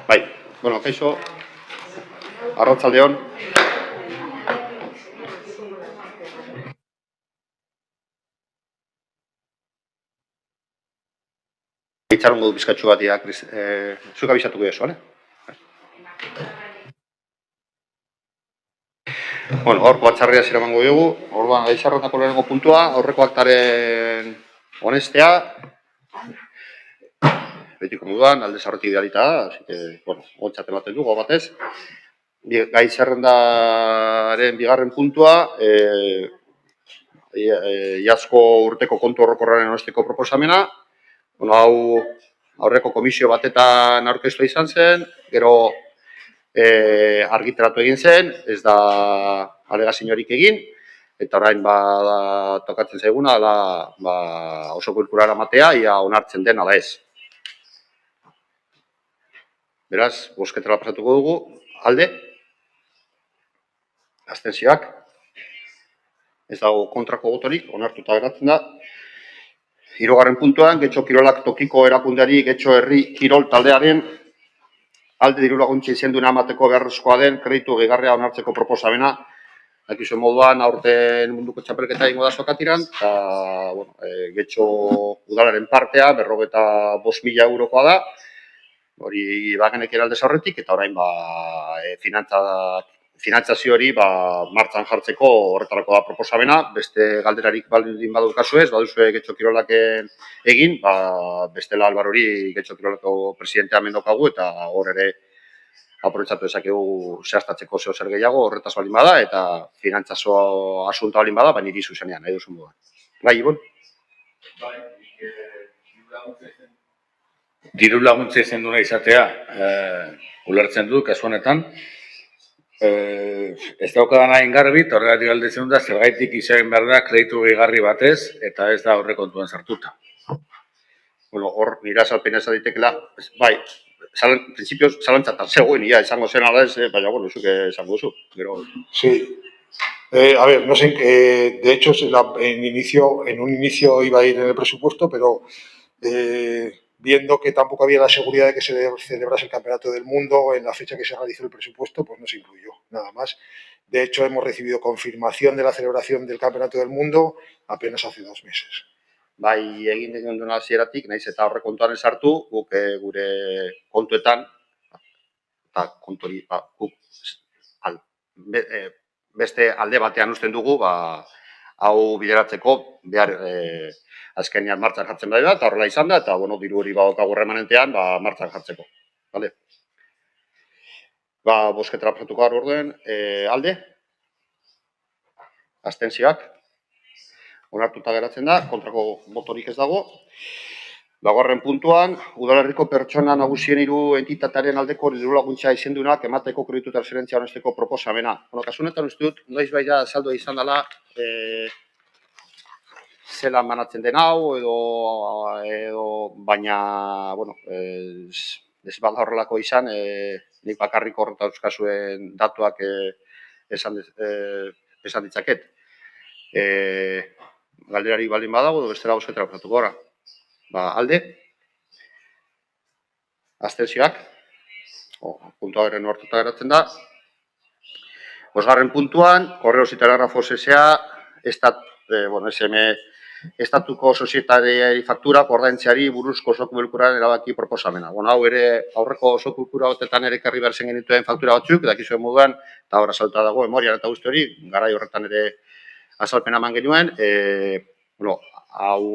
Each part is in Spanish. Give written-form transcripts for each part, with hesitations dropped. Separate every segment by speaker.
Speaker 1: Bai, bueno, kaixo, arratzaldeon. Itxarongo du bizkatxu bat, zuk abisatuko dezu, bale? Bueno, horko batzarria zira mango dugu, orduan, gaizarrotako lehenengo puntua, aurreko aktaren honestea, betiko moduan, alde zarretik idealita da, así que, bueno, ontzate baten dugu, batez. Gaizarrendaren bigarren puntua, iazko urteko kontu horrokorraren honesteko proposamena, bueno, hau aurreko komisio batetan aurkeztua izan zen, gero argitaratu egin zen, ez da alegaziorik egin, eta orain tokatzen zaiguna, oso bilkurara matea, ia onartzen den ala ez. Beraz, bozketara pasatuko dugu, alde, abstentzioak, ez dago kontrako botorik, onartuta geratzen da. Hirugarren puntuan, Getxo Kirolak tokiko erakundeari Getxo Herri Kirol taldearen alde dirulaguntza izenduna emateko beharrezkoa den kreditu gehigarria onartzeko proposamena. Dakizuen moduan, aurten munduko txapelketa egingo da Sokatiran, eta bueno, Getxo udalaren partea 55.000 eurokoa da. Hori bagenekien aldez aurretik, eta orain finantzazio hori martxan jartzeko horretarako da proposamena. Beste galderarik baldin badaukazu ez, baduzue Getxo Kirolak egin, bestela Albar hori Getxo Kirolako presidentea mendokagu, eta hor ere aprobetxatu dezakegu zehaztatzeko zeo zer gehiago, horretaz baldin bada, eta finantzazio asunta baldin bada, baina niri zuzenean, nahi duzun moduan. Bai, Ibon?
Speaker 2: Bai, diru laguntza izen duna izatea, ulertzen du, kasu honetan, ez daukadan hain garbi, eta horregatik galdetzen da, zergaitik izan behar da kreditu gehigarri batez, eta ez da aurrekontuan sartuta.
Speaker 1: Bueno, hor, nire azalpena ez aditekela, bai, principios zalantzatan zegoen, ia, esango zen ala ez, baina, bueno, zuk esango duzu.
Speaker 3: Sí. A ver, no sé, de hecho, en un inicio iba a ir en el presupuesto, pero viendo que tampoco había la seguridad de que se celebrase el Campeonato del Mundo en la fecha que se realizó el presupuesto, pues no se incluyó, nada más. De hecho, hemos recibido confirmación de la celebración del Campeonato del Mundo apenas hace 2 meses.
Speaker 1: Bai, egin den duen hasieratik, naiz eta horre kontuan sartu, guk gure kontuetan, eta kontori, guk beste alde batean usten dugu, hau bideratzeko, behar azkenean martxan jartzen da, eta horrela izan da, eta bueno, diru hori badaukagu remanentean, martxan jartzeko. Vale? Bozketara pasatuko gara orduen, alde, abstentzioak, onartuta geratzen da, kontrako botorik ez dago. Laugarren puntuan, udalerriko pertsona nagusien 3 entitatearen aldeko dirulaguntza izendunak emateko kreditu transferentzia honesteko proposamena. Bueno, kasu honetan uste dut, noiz bai da saldo izan dela, zelan banatzen den hau, edo baina, bueno, ez bada horrelako izan, nik bakarrik horretan euskazuen datuak esan ditzaket. Galderari baldin badago, bestela bozketara pasatuko gara. Alde, abstentzioak, puntua beren hartuta geratzen da. 5. puntuan, Correos y Telegrafos S.A. SM estatuko sozietariari fakturak ordaintzeari buruzko osoko bilkuraren erabaki proposamena. Hau ere aurreko osoko bilkura batetan ere ekarri behar zen genituen faktura batzuk, dakizuen moduan, eta hor azalta dago memorian eta guzti hori, garai horretan ere azalpena eman genuen. Hau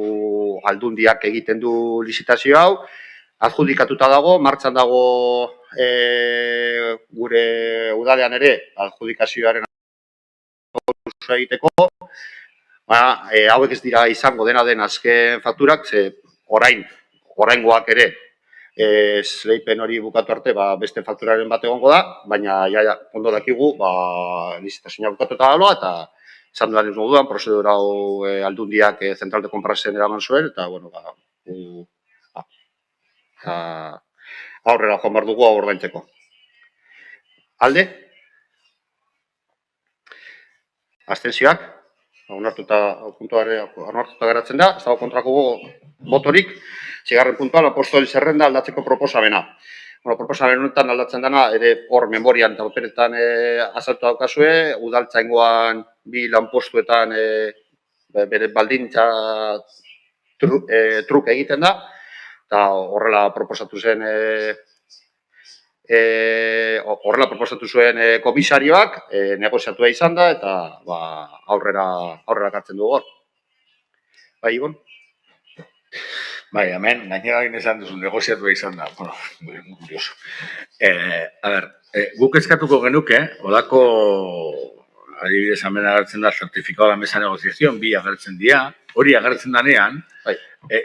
Speaker 1: aldundiak egiten du lizitazio hau, adjudikatuta dago, martxan dago gure udalean ere adjudikazioaren egiteko, hauek ez dira izango dena den azken fakturak, ze oraingoak ere esleipen hori bukatu arte beste fakturaren bat egongo da, baina ondo dakigu lizitazioa bukatuta daloa, eta esan duan ez moduan, prozedura hau aldundiak Central de Comprasen eraman zuen, eta, bueno, aurrera joan behar dugu hau ordaintzeko. Alde? Abstentzioak? Onartuta geratzen da, ez dago kontrako botorik. 6. puntuan, apostoli zerrenda aldatzeko proposamena. Bueno, proposamen honetan aldatzen dena, ere hor memorian eta paperetan azaltu daukazue, udaltzaingoan 2 lanpostuetan bere baldintza truk egiten da, eta horrela proposatu zen horrela proposatu zuen komisarioak, negoziatua izan da, eta aurrera kartzen dugu hor. Bai, Ibon?
Speaker 2: Bai, hemen, gainera egin esan duzu, negoziatua izan da. Bueno, muy curioso. Guk eskatuko genuke, holako, adibidez, hemen agertzen da, certificado de mesa negociación, 2 agertzen dira, hori agertzen danean,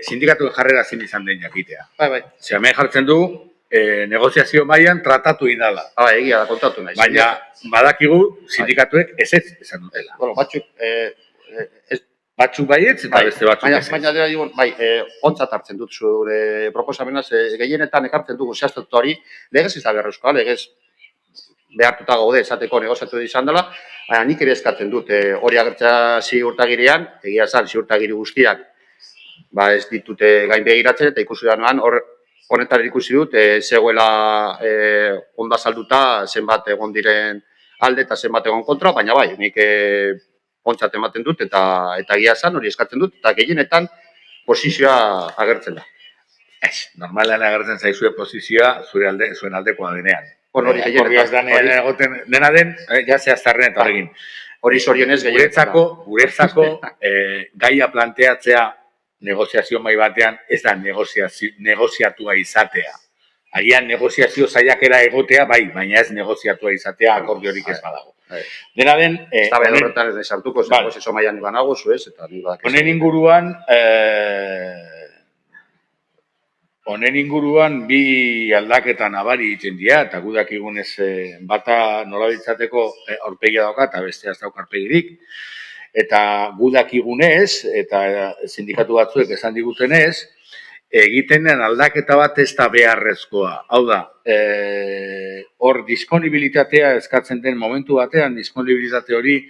Speaker 2: sindikatuen jarrera zin izan den jakitea.
Speaker 1: Bai.
Speaker 2: Ze hemen jartzen du, negoziazio mailan tratatu indala.
Speaker 1: Egia da, kontatu nahi.
Speaker 2: Baina, badakigu, sindikatuek ezetz esan dutela.
Speaker 1: Bueno,
Speaker 2: Batzuk baietz eta beste batzuk ez.
Speaker 1: Baina, ontzat hartzen dut zure proposamena, gehienetan ekartzen dugu zehaztatu hori, legez ez da beharrezkoa, legez behartuta gaude esateko negoziatu izan dela, baina nik ere eskatzen dut hori agertzea ziurtagirian, egia esan ziurtagiri guztiak ez ditute gain begiratzen, eta ikusi da noan, honetan ikusi dut, zegoela onda salduta zenbat egon diren alde eta zenbat egon kontra, baina bai, nik ontzat ematen dut, eta egia esan hori eskatzen dut, eta gehienetan posizioa agertzen da.
Speaker 2: Ez, normalan agertzen zaizue posizioa zuen aldekoa denean.
Speaker 1: Hori
Speaker 2: gehienetan. Dena den, jazea aztarren eta horrekin.
Speaker 1: Hori zorionez gehienetan.
Speaker 2: Guretzako, gaia planteatzea negoziazio mai batean, ez da negoziatua izatea. Agian negoziazio saiakera egotea, bai, baina ez negoziatua izatea akordiorik ez badago. Dena den...
Speaker 1: Ez da behar horretan ez nahi sartuko, negoziazio maian iban nago, zuez, eta nik badak ez.
Speaker 2: Honen inguruan 2 aldaketa nabari egiten dira, eta gudak egunez bata nola ditzateko aurpegia dauka, eta bestea ez dauka aurpegirik. Eta gudak egunez, eta sindikatu batzuek esan digutenez, egiten den aldaketa bat ez da beharrezkoa. Hau da, hor disponibilitatea eskatzen den momentu batean, disponibilitate hori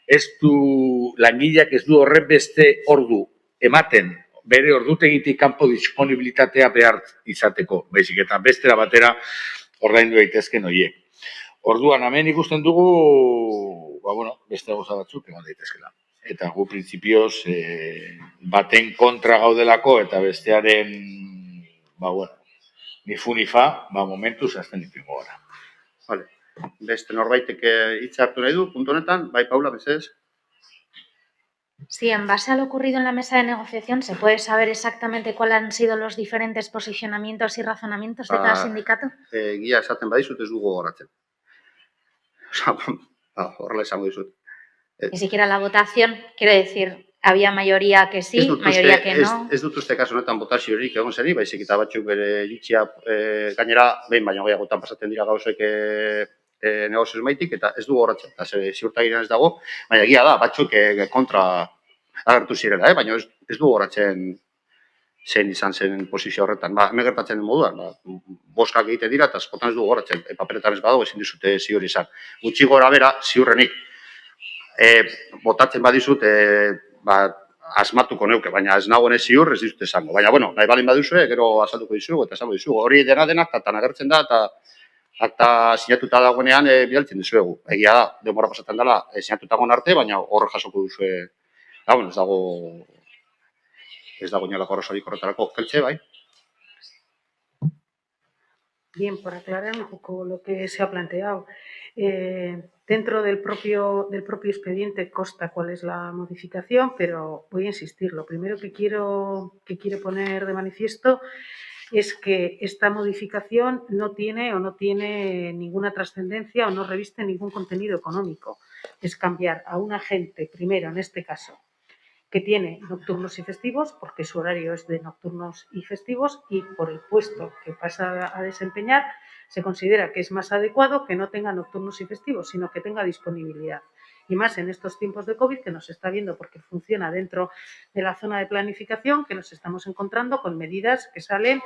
Speaker 2: ez du, langileak ez du horren beste ordu ematen, bere ordutegitik kanpo disponibilitatea behar izateko, baizik eta bestera batera ordaindu daitezken horiek. Orduan, hemen ikusten dugu, beste gauza batzuk egon daitezkela. Eta gu printzipioz baten kontra gaudelako eta bestearen, ni fu ni fa, momentuz azten dipingo gara.
Speaker 1: Vale. Beste norbaitek hitza hartu nahi du, puntu honetan, bai, Paula, mesedez?
Speaker 4: Sí, en base a lo ocurrido en la mesa de negociación, ¿se puede saber exactamente cuáles han sido los diferentes posicionamientos y razonamientos de cada sindicato?
Speaker 1: Egia esaten badizut ez dugu gogoratzen. Horrela esango dizut.
Speaker 4: Ni siquiera la votación, quiero decir, había mayoría que sí, mayoría que no.
Speaker 1: Ez dut uste kasu honetan botaziorik egon zeri, baizik eta batzuk bere iritzia gainera, behin baina gehiagotan pasatzen dira gauzek negozioz maitik, eta ez du gogoratzen, eta ziurtagirean ez dago, baina egia da, batzuk kontra agertu zirela, baina ez du gogoratzen zein izan zen posizio horretan. Hemen gertatzen den moduan, boskak egiten dira, eta askotan ez du gogoratzen, paperetan ez badago ezin dizute ziur izan. Gutxi gora bera, ziurrenik, botatzen badizut, asmatuko neuke, baina ez nagoen ziur ez dizute esango. Baina, nahi balin baduzue, gero azalduko dizugu eta esango dizugu. Hori denak, tatan agertzen da, eta akta sinatuta dagoenean bidaltzen dizuegu. Egia da, denbora pasatzen dela, sinatuta gon arte, baina horre jasoko duzue, ez dago inolako arrazoirik horretarako. Keltze, bai?
Speaker 5: Bien, por aclarar un poco lo que se ha planteado. Dentro del propio expediente consta cuál es la modificación, pero voy a insistir. Lo primero que quiero poner de manifiesto es que esta modificación no tiene ninguna trascendencia o no reviste ningún contenido económico. Es cambiar a un agente, primero en este caso, que tiene nocturnos y festivos, porque su horario es de nocturnos y festivos, y por el puesto que pasa a desempeñar, se considera que es más adecuado que no tenga nocturnos y festivos, sino que tenga disponibilidad. Y más en estos tiempos de COVID, que nos está viendo porque funciona dentro de la zona de planificación, que nos estamos encontrando con medidas que salen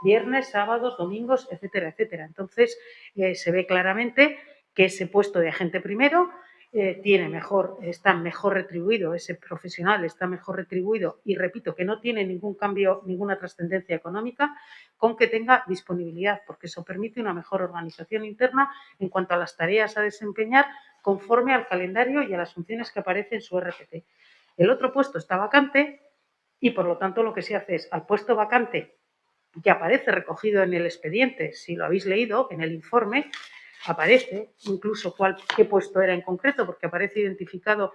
Speaker 5: viernes, sábados, domingos, etcétera, etcétera. Entonces, se ve claramente que ese puesto de agente primero está mejor retribuido, ese profesional está mejor retribuido y repito que no tiene ningún cambio, ninguna trascendencia económica con que tenga disponibilidad, porque eso permite una mejor organización interna en cuanto a las tareas a desempeñar conforme al calendario y a las funciones que aparecen en su RPT. El otro puesto está vacante y por lo tanto lo que se hace es al puesto vacante que aparece recogido en el expediente, si lo habéis leído en el informe, aparece incluso qué puesto era en concreto, porque aparece identificado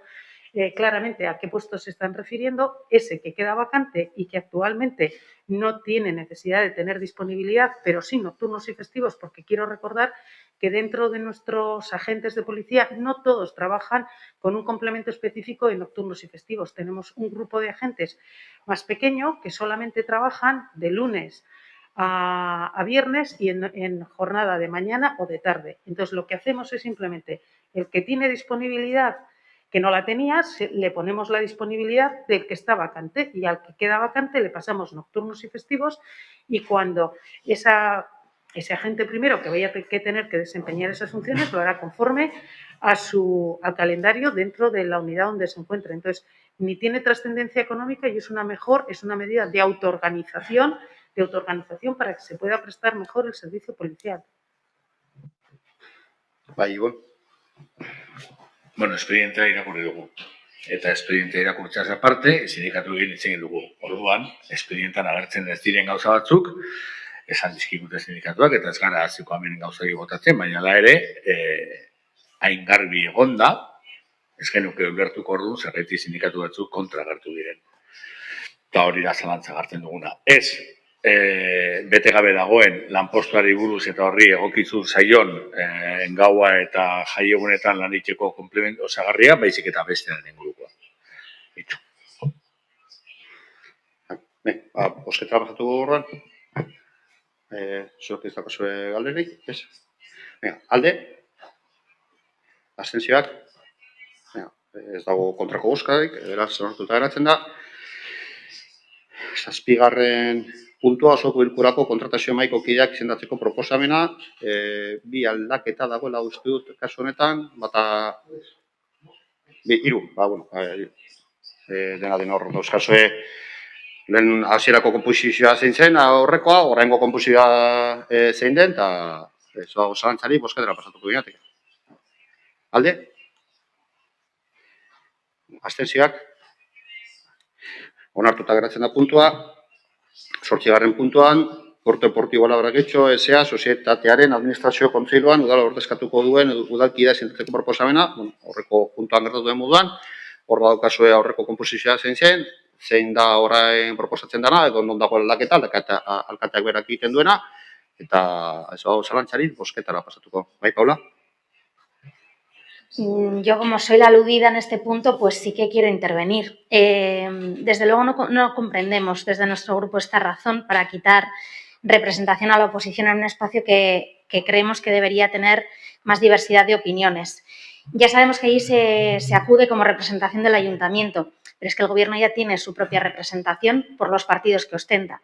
Speaker 5: claramente a qué puesto se están refiriendo, ese que queda vacante y que actualmente no tiene necesidad de tener disponibilidad, pero sí nocturnos y festivos, porque quiero recordar que dentro de nuestros agentes de policía no todos trabajan con un complemento específico en nocturnos y festivos. Tenemos un grupo de agentes más pequeño que solamente trabajan de lunes a viernes y en jornada de mañana o de tarde. Entonces, lo que hacemos es simplemente el que tiene disponibilidad, que no la tenía, le ponemos la disponibilidad del que está vacante y al que queda vacante le pasamos nocturnos y festivos y cuando ese agente primero que vaya a tener que desempeñar esas funciones lo hará conforme al calendario dentro de la unidad donde se encuentra. Entonces, ni tiene trascendencia económica y es una medida de autoorganización para que se pueda prestar mejor el servicio policial.
Speaker 1: Bai, Ibon.
Speaker 2: Bueno, espedientea irakurri dugu. Eta espedientea irakurtzeaz aparte, sindikatu egin hitz egin dugu. Orduan, espedientean agertzen ez diren gauza batzuk, esan dizkigute sindikatuak, eta ez gara hasiko hemen gauzari botatzen, baina hala ere, hain garbi egonda, ez genuke ulertuko orduan zergatik sindikatu batzuk kontra agertu diren. Eta hori da zalantza gartzen duguna. Ez, bete gabe dagoen lanpostuari buruz eta horri egokizu zaion gaua eta jaiegunetan lan egiteko komplemento osagarria, baizik eta bestearen ingurukoa. Itxu.
Speaker 1: Bosketara pasatu gorran. Zuek ez daukazue galderik, ez? Alde? Abstentzioak? Ez dago kontrako bozkarik, beraz onartuta geratzen da. 7. puntua osoko bilkurako kontratazio mahaiko kideak izendatzeko proposamena, bi aldaketa dagoela uste dut kasu honetan, bata hiru, dena den hor dauzkazue lehen hasierako konposizioa zein zen aurrekoa, oraingo konposizioa zein den, eta ez dago zalantzari bozketara pasatuko gineatik. Alde? Abstentzioak? Onartuta geratzen da puntua. 8. puntuan, Porto Deportibo Labragetxo S.A. Sozietatearen administrazio kontseiluan udala ordezkatuko duen udalkidea izendatzeko proposamena, aurreko puntuan gertatu den moduan, hor badaukazue aurreko konposizioa zein da orain proposatzen dena, edo non dago aldaketa, alkateak berak egiten duena, eta ez dago zalantzarik bozketara pasatuko. Bai, Paula?
Speaker 4: Yo, como soy la aludida en este punto, pues sí que quiero intervenir. Desde luego no comprendemos desde nuestro grupo esta razón para quitar representación a la oposición en un espacio que creemos que debería tener más diversidad de opiniones. Ya sabemos que allí se acude como representación del ayuntamiento, pero es que el Gobierno ya tiene su propia representación por los partidos que ostenta.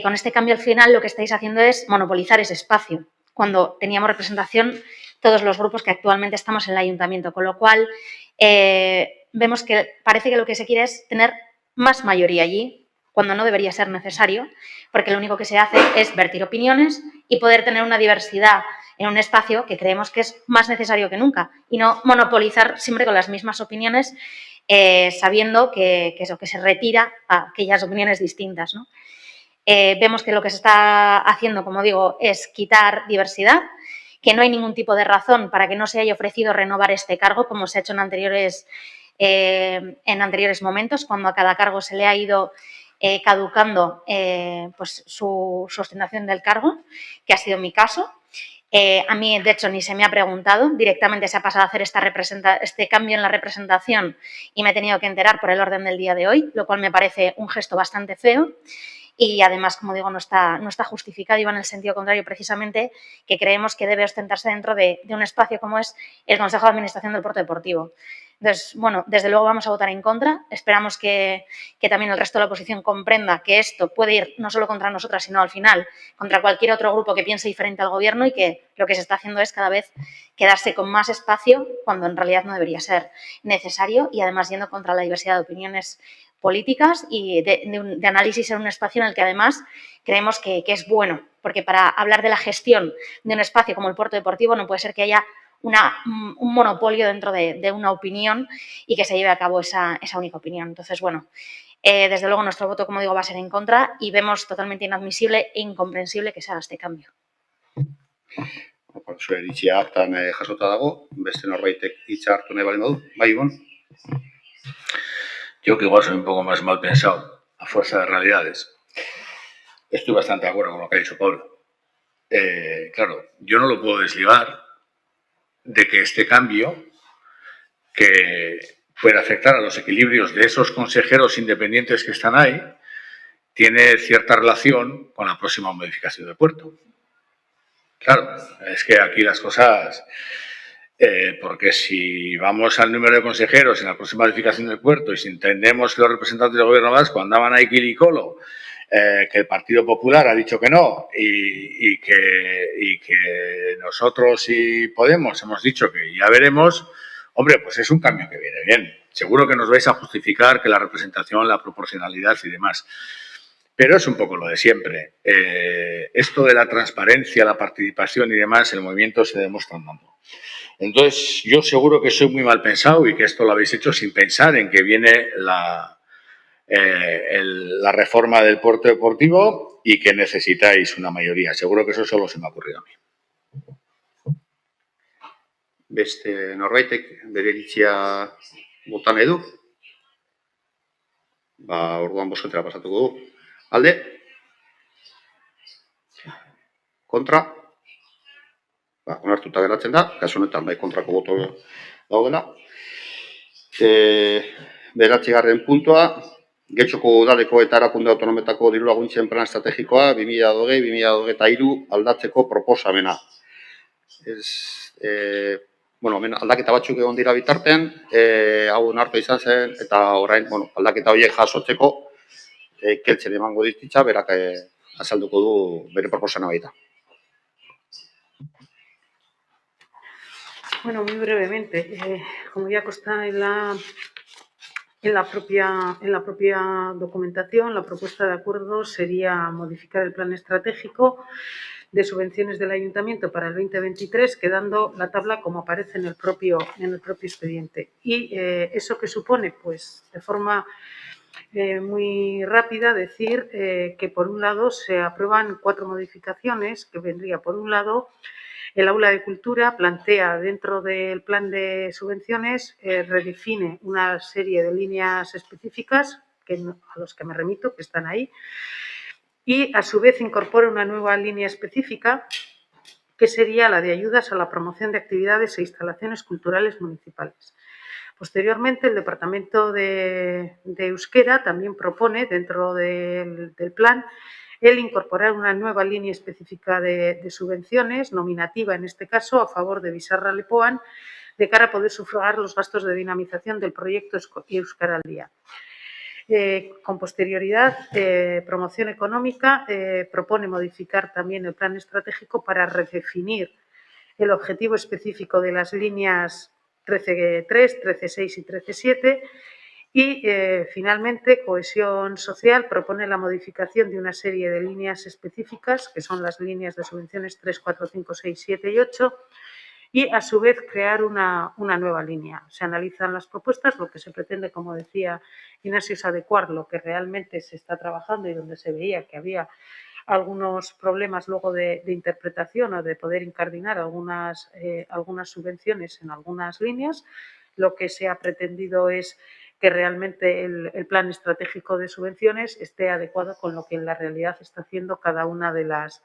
Speaker 4: Con este cambio al final lo que estáis haciendo es monopolizar ese espacio, cuando teníamos representación todos los grupos que actualmente estamos en el ayuntamiento, con lo cual vemos que parece que lo que se quiere es tener más mayoría allí, cuando no debería ser necesario, porque lo único que se hace es vertir opiniones y poder tener una diversidad en un espacio que creemos que es más necesario que nunca y no monopolizar siempre con las mismas opiniones, sabiendo que se retira a aquellas opiniones distintas, ¿no? Vemos que lo que se está haciendo, como digo, es quitar diversidad, que no hay ningún tipo de razón para que no se haya ofrecido renovar este cargo, como se ha hecho en anteriores momentos, cuando a cada cargo se le ha ido caducando pues su ostentación del cargo, que ha sido mi caso. A mí, de hecho, ni se me ha preguntado, directamente se ha pasado a hacer este cambio en la representación y me he tenido que enterar por el orden del día de hoy, lo cual me parece un gesto bastante feo. Y además, como digo, no está justificado y va en el sentido contrario, precisamente, que creemos que debe ostentarse dentro de un espacio como es el Consejo de Administración del Porto Deportivo. Entonces, bueno, desde luego vamos a votar en contra. Esperamos que también el resto de la oposición comprenda que esto puede ir no solo contra nosotras, sino al final contra cualquier otro grupo que piense diferente al Gobierno y que lo que se está haciendo es cada vez quedarse con más espacio cuando en realidad no debería ser necesario y además yendo contra la diversidad de opiniones políticas y de análisis en un espacio en el que además creemos que es bueno, porque para hablar de la gestión de un espacio como el puerto deportivo no puede ser que haya un monopolio dentro de una opinión y que se lleve a cabo esa única opinión. Entonces, bueno, desde luego nuestro voto, como digo, va a ser en contra y vemos totalmente inadmisible e incomprensible que se haga este cambio.
Speaker 1: Zure iritzia aktan jasota dago, beste norbaitek hitza hartu nahi baldin badu. Bai, Ibon?
Speaker 2: Yo que igual soy un poco más mal pensado, a fuerza de realidades. Estoy bastante de acuerdo con lo que ha dicho Pablo. Claro, yo no lo puedo desligar de que este cambio, que puede afectar a los equilibrios de esos consejeros independientes que están ahí, tiene cierta relación con la próxima modificación del puerto. Claro, es que aquí las cosas... porque si vamos al número de consejeros en la próxima modificación del puerto y si entendemos que los representantes del Gobierno vasco andaban ahí quilicolo, que el Partido Popular ha dicho que no y que nosotros y Podemos hemos dicho que ya veremos, hombre, pues es un cambio que viene bien. Seguro que nos vais a justificar que la representación, la proporcionalidad y demás. Pero es un poco lo de siempre. Esto de la transparencia, la participación y demás, el movimiento se demuestra andando. Entonces, yo seguro que soy muy mal pensado y que esto lo habéis hecho sin pensar en que viene la reforma del puerto deportivo y que necesitáis una mayoría. Seguro que eso solo se me ha ocurrido a mí.
Speaker 1: Beste norbaitek bere iritzia bota nahi du? Orduan bozketara pasatuko du. Alde? Kontra? Onartuta geratzen da, kasu honetan bai kontrako boto daudela. 9. puntua, Getxoko udaleko eta erakunde autonometako diru laguntzen plan estrategikoa 2020-2023 aldatzeko proposamena. Hemen aldaketa batzuk egon dira bitartean, hau onartu izan zen, eta orain aldaketa horiek jasotzeko keltzen emango dititza, berak azalduko du bere proposana baita.
Speaker 5: Bueno, muy brevemente, como ya consta en la propia documentación, la propuesta de acuerdo sería modificar el plan estratégico de subvenciones del Ayuntamiento para el 2023, quedando la tabla como aparece en el propio expediente. Y ¿eso qué supone? Pues de forma muy rápida decir que por un lado se aprueban 4 modificaciones, que vendría por un lado el Aula de Cultura plantea dentro del plan de subvenciones, redefine una serie de líneas específicas a los que me remito, que están ahí, y a su vez incorpora una nueva línea específica que sería la de ayudas a la promoción de actividades e instalaciones culturales municipales. Posteriormente, el Departamento de Euskera también propone, dentro del plan, el incorporar una nueva línea específica de subvenciones, nominativa en este caso, a favor de Bizarra Lepoan, de cara a poder sufragar los gastos de dinamización del proyecto Euskara al Día. Con posterioridad, Promoción Económica propone modificar también el plan estratégico para redefinir el objetivo específico de las líneas 13.3, 13.6 y 13.7 y finalmente Cohesión Social propone la modificación de una serie de líneas específicas que son las líneas de subvenciones 3, 4, 5, 6, 7 y 8 y a su vez crear una nueva línea. Se analizan las propuestas, lo que se pretende, como decía Ignacio, es adecuar lo que realmente se está trabajando y donde se veía que había algunos problemas luego de interpretación o de poder incardinar algunas subvenciones en algunas líneas. Lo que se ha pretendido es que realmente el plan estratégico de subvenciones esté adecuado con lo que en la realidad está haciendo cada una de las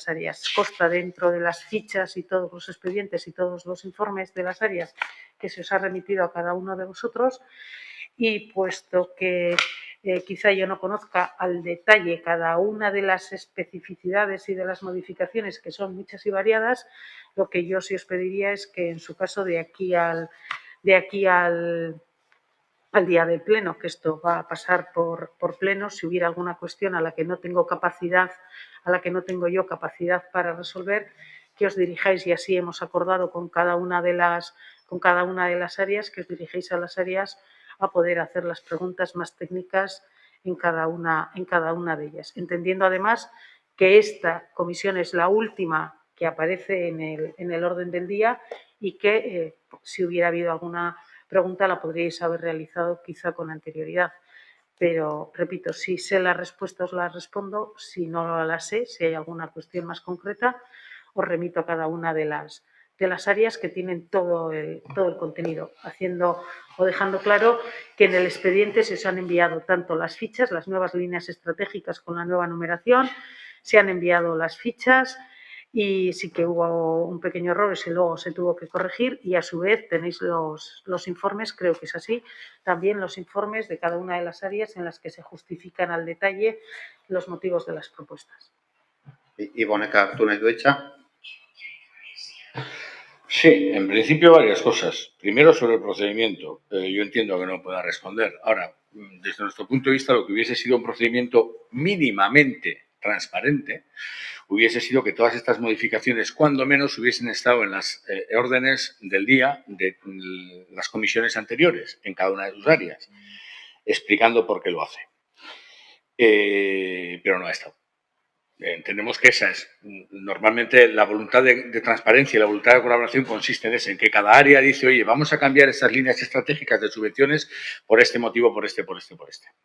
Speaker 5: áreas. Consta dentro de las fichas y todos los expedientes y todos los informes de las áreas que se os ha remitido a cada uno de vosotros y puesto que quizá yo no conozca al detalle cada una de las especificidades y de las modificaciones, que son muchas y variadas, lo que yo sí os pediría es que en su caso de aquí al de aquí al día del pleno, que esto va a pasar por pleno. Si hubiera alguna cuestión a la que no tengo capacidad, a la que no tengo yo capacidad para resolver, que os dirijáis, y así hemos acordado con cada una de las áreas, que os dirigéis a las áreas a poder hacer las preguntas más técnicas en cada una de ellas, entendiendo además que esta comisión es la última que aparece en el orden del día y que si hubiera habido alguna pregunta la podríais haber realizado quizá con anterioridad. Pero, repito, si sé la respuesta os la respondo, si no la sé, si hay alguna cuestión más concreta, os remito a cada una de las áreas que tienen todo el contenido, haciendo o dejando claro que en el expediente se os han enviado tanto las fichas, las nuevas líneas estratégicas con la nueva numeración, se han enviado las fichas y sí que hubo un pequeño error y luego se tuvo que corregir, y a su vez tenéis los informes, creo que es así, también los informes de cada una de las áreas en las que se justifican al detalle los motivos de las propuestas.
Speaker 1: Ibonek hartu nahi du hitza.
Speaker 2: Sí, en principio varias cosas. Primero, sobre el procedimiento. Yo entiendo que no pueda responder. Ahora, desde nuestro punto de vista, lo que hubiese sido un procedimiento mínimamente transparente hubiese sido que todas estas modificaciones, cuando menos, hubiesen estado en las órdenes del día de las comisiones anteriores, en cada una de sus áreas, explicando por qué lo hace. Pero no ha estado. Entendemos que esa es normalmente la voluntad de transparencia y la voluntad de colaboración consiste en eso, en que cada área dice, oye, vamos a cambiar estas líneas estratégicas de subvenciones por este motivo, por este.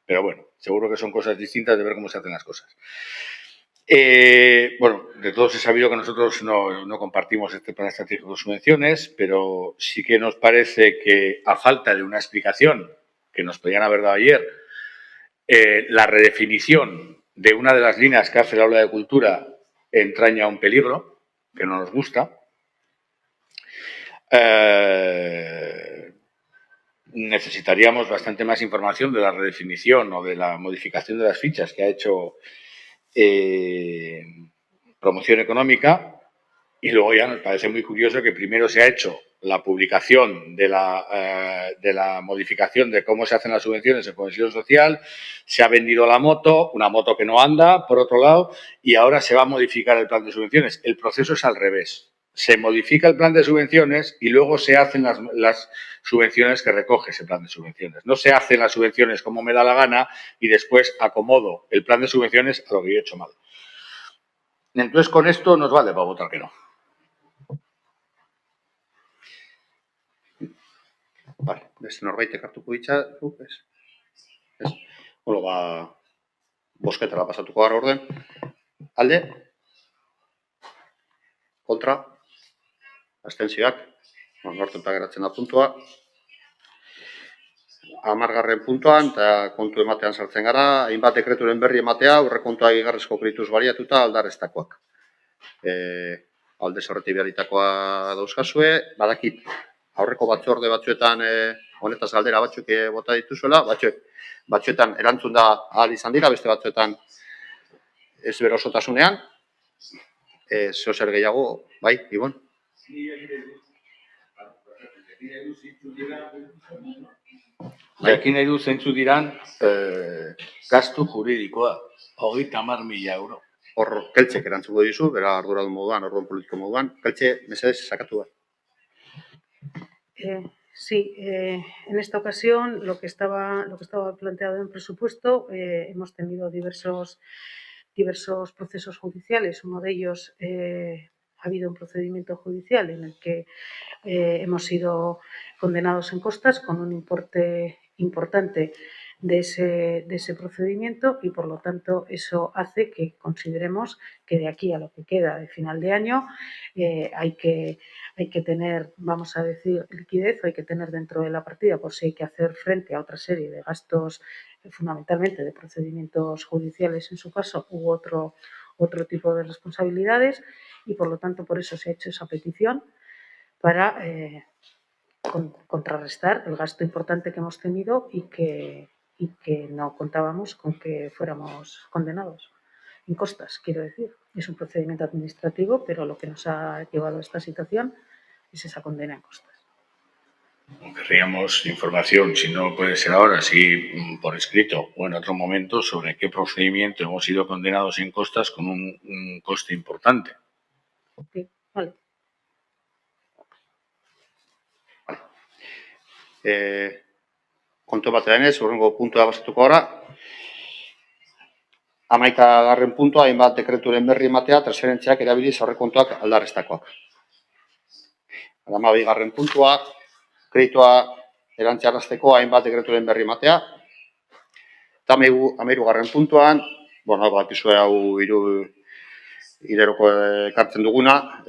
Speaker 2: Pero bueno, seguro que son cosas distintas de ver cómo se hacen las cosas. Bueno, de todos he sabido que nosotros no compartimos este plan estratégico de subvenciones, pero sí que nos parece que, a falta de una explicación que nos podían haber dado ayer, la redefinición de una de las líneas que hace la Aula de Cultura entraña un peligro que no nos gusta. Necesitaríamos bastante más información de la redefinición o de la modificación de las fichas que ha hecho Promoción Económica, y luego ya nos parece muy curioso que primero se ha hecho la publicación de la modificación de cómo se hacen las subvenciones en cohesión social, se ha vendido la moto, una moto que no anda, por otro lado, y ahora se va a modificar el plan de subvenciones. El proceso es al revés. Se modifica el plan de subvenciones y luego se hacen las subvenciones que recoge ese plan de subvenciones. No se hacen las subvenciones como me da la gana y después acomodo el plan de subvenciones a lo que yo he hecho mal. Entonces, con esto nos vale para votar que no.
Speaker 1: Vale, beste norbaitek hartuko hitza, ez? Bueno, bosketara pasatuko gara orden. Alde? Kontra? Abstentzioak? Onartuta geratzen da puntua. 10. puntuan, eta kontu ematean sartzen gara, hainbat dekreturen berri ematea, aurrekontua igarrezko kredituz baliatuta aldarreztakoak. Alde horretik bialitakoa dauzkazue, badakit aurreko batzorde batzuetan honetaz galdera batzuk bota dituzuela, batzuetan erantzun da ahal izan dira, beste batzuetan ez berosotasunean. Zeo zer gehiago, bai, Ibon?
Speaker 2: Jakin nahi du zeintzu diran gastu juridikoa, 30.000 euro.
Speaker 1: Hor, Keltzek erantzuko dizu, bera arduradun moduan, orduan politiko moduan. Keltze, mesedez, sakatu bat.
Speaker 5: Sí, en esta ocasión lo que estaba planteado en presupuesto, hemos tenido diversos procesos judiciales. Uno de ellos ha habido un procedimiento judicial en el que hemos sido condenados en costas con un importe importante de ese procedimiento, y por lo tanto eso hace que consideremos que de aquí a lo que queda de final de año hay que tener, vamos a decir, liquidez, hay que tener dentro de la partida por si hay que hacer frente a otra serie de gastos, fundamentalmente de procedimientos judiciales en su caso, u otro tipo de responsabilidades, y por lo tanto por eso se ha hecho esa petición para contrarrestar el gasto importante que hemos tenido y que no contábamos con que fuéramos condenados en costas, quiero decir. Es un procedimiento administrativo, pero lo que nos ha llevado a esta situación es esa condena en costas.
Speaker 2: Querríamos información, si no puede ser ahora, sí por escrito o en otro momento, sobre qué procedimiento hemos sido condenados en costas con un coste importante.
Speaker 5: Ok, vale.
Speaker 1: Kontu bat denez, hurrengo puntua bazatuko gara. 11. puntua, hainbat dekreturen berri ematea, transferentziak erabiliz aurrekontuak aldarreztakoak. 12. puntua, kreditua erantziarazteko hainbat dekreturen berri ematea. Eta 13. puntuan, bueno, bakizue hau hileroko ekartzen duguna,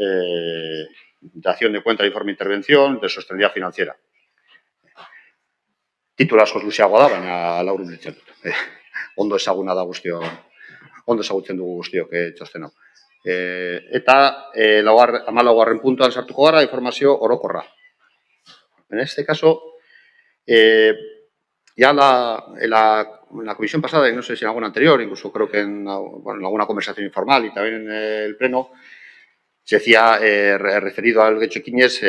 Speaker 1: dación de cuenta de informe de intervención, de sostenibilidad financiera. Titula askoz luzeagoa da, baina laurun ditzen dut. Ondo ezaguna da guztio, ondo ezagutzen dugu guztiok txosten hau. Eta 14. puntuan sartuko gara, informazio orokorra. En este caso, ya en la comisión pasada, y no sé si en alguna anterior, incluso creo que en alguna conversación informal y también en el pleno, se decía, referido al Getxo Ekinez,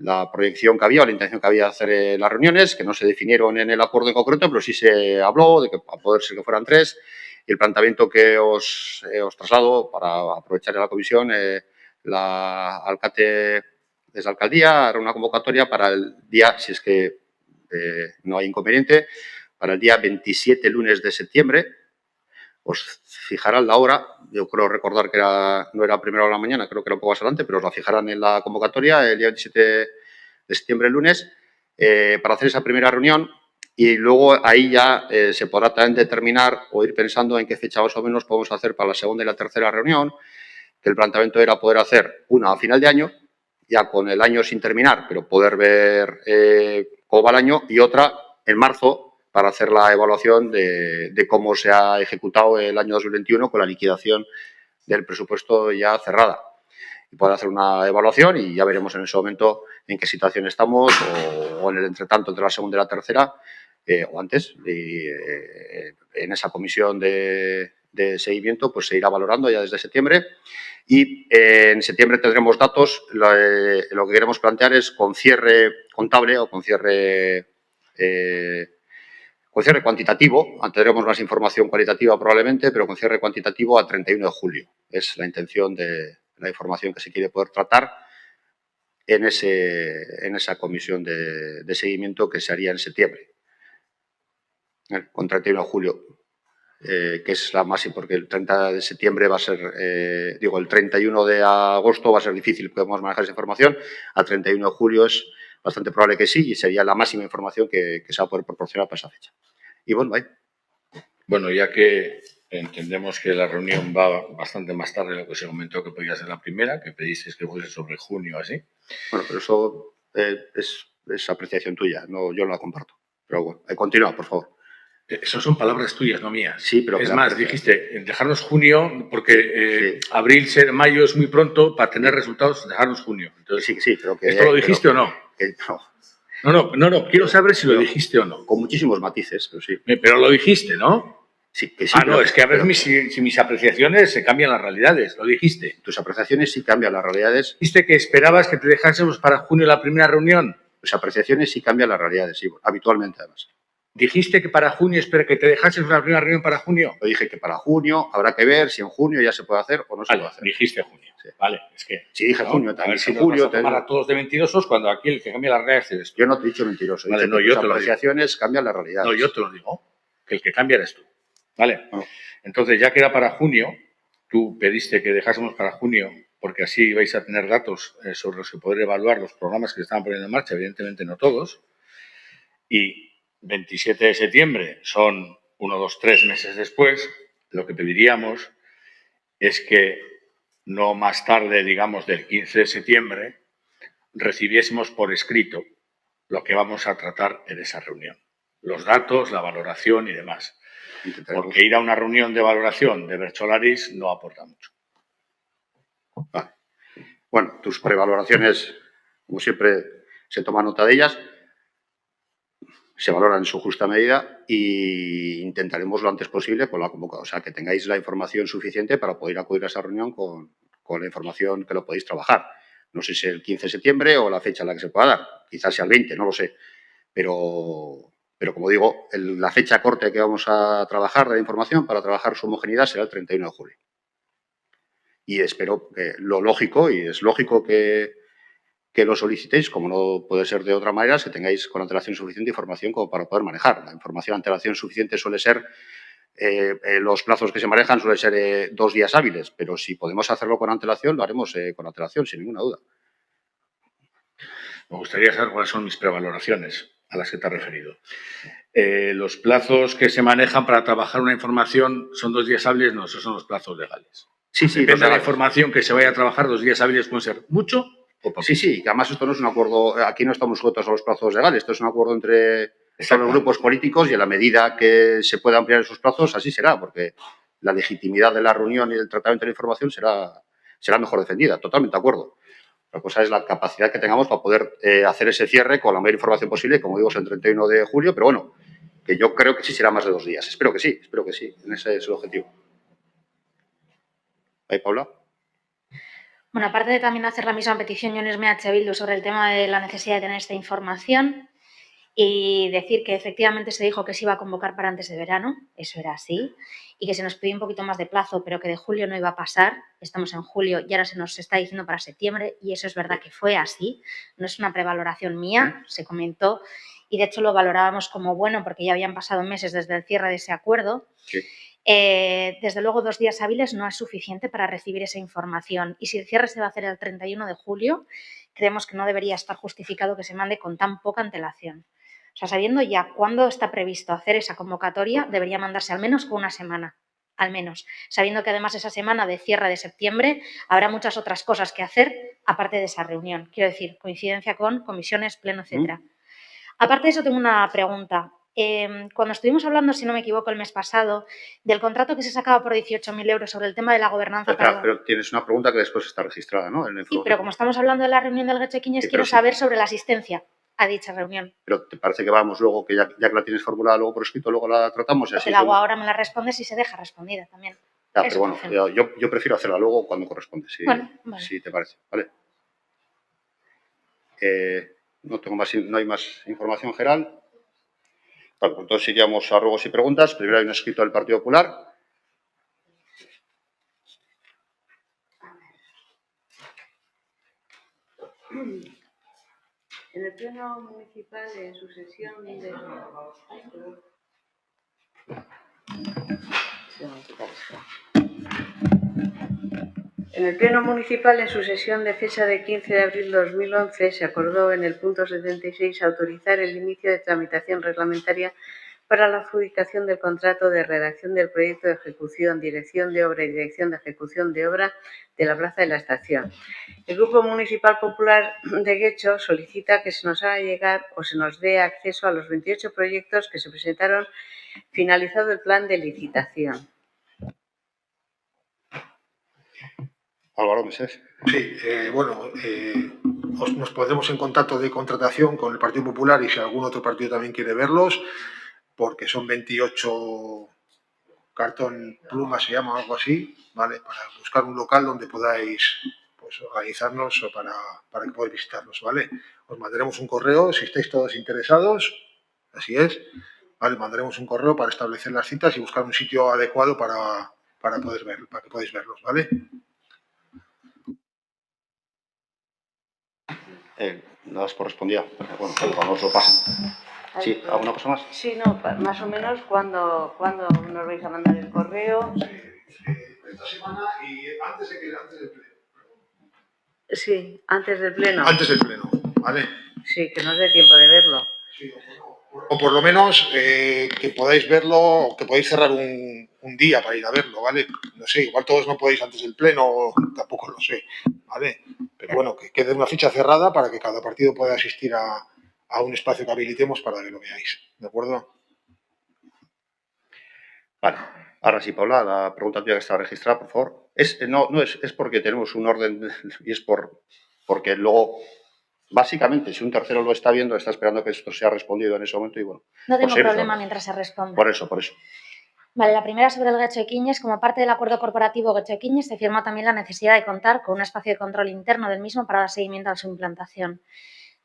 Speaker 1: la proyección que había o la intención que había de hacer las reuniones, que no se definieron en el acuerdo en concreto, pero sí se habló de que a poder ser que fueran 3. Y el planteamiento que os traslado para aprovechar la comisión, la alcalde desde la alcaldía hará una convocatoria para el día, si es que no hay inconveniente, para el día 27 lunes de septiembre. Os fijarán la hora, yo creo recordar que no era a primera hora de la mañana, creo que era un poco más adelante, pero os la fijarán en la convocatoria el día 27 de septiembre, lunes, para hacer esa primera reunión y luego ahí ya se podrá también determinar o ir pensando en qué fecha más o menos podemos hacer para la segunda y la tercera reunión, que el planteamiento era poder hacer una a final de año, ya con el año sin terminar, pero poder ver cómo va el año, y otra en marzo, para hacer la evaluación de cómo se ha ejecutado el año 2021 con la liquidación del presupuesto ya cerrada. Y poder hacer una evaluación y ya veremos en ese momento en qué situación estamos o en el entretanto entre la segunda y la tercera o antes. En esa comisión de seguimiento pues se irá valorando ya desde septiembre y en septiembre tendremos datos. Lo que queremos plantear es con cierre contable o con cierre cuantitativo, tendremos más información cualitativa probablemente, pero con cierre cuantitativo a 31 de julio. Es la intención de la información que se quiere poder tratar en esa comisión de seguimiento que se haría en septiembre. Con 31 de julio, que es la máxima, porque el 30 de septiembre va a ser, el 31 de agosto va a ser difícil, podemos manejar esa información. A 31 de julio es bastante probable que sí y sería la máxima información que se va a poder proporcionar para esa fecha. Y bueno, bye.
Speaker 2: Bueno, ya que entendemos que la reunión va bastante más tarde de lo que se comentó que podía ser la primera, que pedisteis que fuese sobre junio así.
Speaker 1: Bueno, pero eso es apreciación tuya, no, yo no la comparto. Pero bueno, continúa, por favor.
Speaker 2: Eso son palabras tuyas, no mías.
Speaker 1: Sí, pero...
Speaker 2: Es más, dijiste, dejarnos junio, porque sí. Abril, mayo es muy pronto, para tener resultados, dejarnos junio. Entonces,
Speaker 1: sí, pero que...
Speaker 2: ¿esto lo dijiste o no? No, quiero saber si lo dijiste o no.
Speaker 1: Con muchísimos matices, pero sí.
Speaker 2: Pero lo dijiste, ¿no?
Speaker 1: Sí, que sí.
Speaker 2: No, es que a veces si mis apreciaciones se cambian las realidades, lo dijiste.
Speaker 1: Tus apreciaciones sí cambian las realidades.
Speaker 2: ¿Dijiste que esperabas que te dejásemos para junio la primera reunión?
Speaker 1: Tus apreciaciones sí cambian las realidades, sí, habitualmente además.
Speaker 2: ¿Dijiste que para junio, espera, que te dejásemos una primera reunión para junio?
Speaker 1: Lo dije que para junio, habrá que ver si en junio ya se puede hacer o no se puede hacer.
Speaker 2: Dijiste junio, sí. Vale, es que...
Speaker 1: Sí, dije junio también.
Speaker 2: A ver si julio nos vas a tomar a todos de mentirosos cuando aquí el que cambia las realidades eres tú.
Speaker 1: Yo no te he dicho mentiroso.
Speaker 2: Vale, no, yo te lo digo.
Speaker 1: Las apreciaciones cambian las realidades.
Speaker 2: No, yo te lo digo. Que el que cambia eres tú. Vale. No. Entonces, ya que era para junio, tú pediste que dejásemos para junio, porque así vais a tener datos sobre los que poder evaluar los programas que se estaban poniendo en marcha, evidentemente no todos. Y 27 de septiembre son 1, 2, 3 meses después. Lo que pediríamos es que no más tarde, digamos, del 15 de septiembre, recibiésemos por escrito lo que vamos a tratar en esa reunión. Los datos, la valoración y demás. Porque ir a una reunión de valoración de Bercholaris no aporta mucho.
Speaker 1: Vale. Bueno, tus prevaloraciones, como siempre, se toma nota de ellas, se valoran en su justa medida e intentaremos lo antes posible con la convocatoria. O sea, que tengáis la información suficiente para poder acudir a esa reunión con la información que lo podéis trabajar. No sé si es el 15 de septiembre o la fecha en la que se pueda dar. Quizás sea el 20, no lo sé. Pero como digo, la fecha corte que vamos a trabajar de la información para trabajar su homogeneidad será el 31 de julio. Y espero que lo lógico, y es lógico que lo solicitéis, como no puede ser de otra manera, que tengáis con antelación suficiente información como para poder manejar. La información antelación suficiente suele ser, los plazos que se manejan suelen ser 2 días hábiles, pero si podemos hacerlo con antelación, lo haremos con antelación, sin ninguna duda.
Speaker 2: Me gustaría saber cuáles son mis prevaloraciones a las que te has referido. Los plazos que se manejan para trabajar una información son 2 días hábiles, no, esos son los plazos legales.
Speaker 1: Sí, sí.
Speaker 2: Depende de la información que se vaya a trabajar, 2 días hábiles pueden ser mucho o poco.
Speaker 1: Sí, sí, que además esto no es un acuerdo, aquí no estamos sujetos a los plazos legales, esto es un acuerdo entre todos los grupos políticos y en la medida que se pueda ampliar esos plazos, así será, porque la legitimidad de la reunión y del tratamiento de la información será mejor defendida, totalmente de acuerdo. La cosa es la capacidad que tengamos para poder hacer ese cierre con la mayor información posible, como digo, es el 31 de julio, pero bueno, que yo creo que sí será más de 2 días. Espero que sí, ese es el objetivo. ¿Ahí, Paula?
Speaker 4: Bueno, aparte de también hacer la misma petición, yo en H. Bildu sobre el tema de la necesidad de tener esta información y decir que efectivamente se dijo que se iba a convocar para antes de verano, eso era así, y que se nos pidió un poquito más de plazo, pero que de julio no iba a pasar, estamos en julio y ahora se nos está diciendo para septiembre y eso es verdad que fue así, no es una prevaloración mía, se comentó y de hecho lo valorábamos como bueno porque ya habían pasado meses desde el cierre de ese acuerdo.
Speaker 1: Sí.
Speaker 4: Desde luego 2 días hábiles no es suficiente para recibir esa información y si el cierre se va a hacer el 31 de julio, creemos que no debería estar justificado que se mande con tan poca antelación. O sea, sabiendo ya cuándo está previsto hacer esa convocatoria, debería mandarse al menos con una semana, al menos, sabiendo que además esa semana de cierre de septiembre habrá muchas otras cosas que hacer aparte de esa reunión. Quiero decir, coincidencia con comisiones, pleno, etcétera. Aparte de eso, tengo una pregunta. Cuando estuvimos hablando, si no me equivoco, el mes pasado, del contrato que se sacaba por 18.000 euros sobre el tema de la gobernanza...
Speaker 1: Pero tienes una pregunta que después está registrada, ¿no?
Speaker 4: Sí, pero como estamos hablando de la reunión del Getxequiñes, quiero saber sobre la asistencia a dicha reunión.
Speaker 1: Pero ¿te parece que vamos luego, que ya que la tienes formulada luego por escrito, luego la tratamos?
Speaker 4: Te la hago ahora, me la respondes y se deja respondida también.
Speaker 1: Ya, pero bueno, yo prefiero hacerla luego cuando corresponde,
Speaker 4: bueno, vale.
Speaker 1: Si te parece, ¿vale? No hay más información general. Vale, pues entonces iríamos a ruegos y preguntas. Primero hay un escrito del Partido Popular.
Speaker 6: En el Pleno Municipal, en su sesión de... En el Pleno Municipal, en su sesión de fecha de 15 de abril de 2011, se acordó en el punto 76 autorizar el inicio de tramitación reglamentaria para la adjudicación del contrato de redacción del proyecto de ejecución, dirección de obra y dirección de ejecución de obra de la Plaza de la Estación. El Grupo Municipal Popular de Guecho solicita que se nos haga llegar o se nos dé acceso a los 28 proyectos que se presentaron finalizado el plan de licitación.
Speaker 1: Álvaro Mesés.
Speaker 3: Sí, nos pondremos en contacto de contratación con el Partido Popular y si algún otro partido también quiere verlos, porque son 28 cartón pluma, se llama algo así, ¿vale? Para buscar un local donde podáis organizarnos o para que podáis visitarlos, ¿vale? Os mandaremos un correo si estáis todos interesados, así es, ¿vale? Mandaremos un correo para establecer las citas y buscar un sitio adecuado para que podáis verlos, ¿vale?
Speaker 1: No os correspondía. Bueno, cuando os lo pasen. Sí, ¿alguna cosa más?
Speaker 6: Sí, no, más o menos cuando nos vais a mandar el correo.
Speaker 3: Esta semana y antes del pleno.
Speaker 6: Sí, antes del pleno.
Speaker 3: Antes del pleno, ¿vale?
Speaker 6: Sí, que nos dé tiempo de verlo.
Speaker 3: Sí, o por lo menos que podáis verlo, que podáis cerrar un día para ir a verlo, ¿vale? No sé, igual todos no podéis antes del pleno, tampoco lo sé, ¿vale? Pero bueno, que quede una ficha cerrada para que cada partido pueda asistir a un espacio que habilitemos para que lo veáis, ¿de acuerdo?
Speaker 1: Vale. Ahora sí, Paula, la pregunta tuya que está registrada, por favor. Es porque tenemos un orden y es porque luego, básicamente, si un tercero lo está viendo, está esperando que esto sea respondido en ese momento y bueno.
Speaker 4: No tengo problema mientras se responda.
Speaker 1: Por eso.
Speaker 4: Vale, la primera sobre el Getxo Equiñes. Como parte del acuerdo corporativo Getxo Equiñes se firma también la necesidad de contar con un espacio de control interno del mismo para dar seguimiento a su implantación.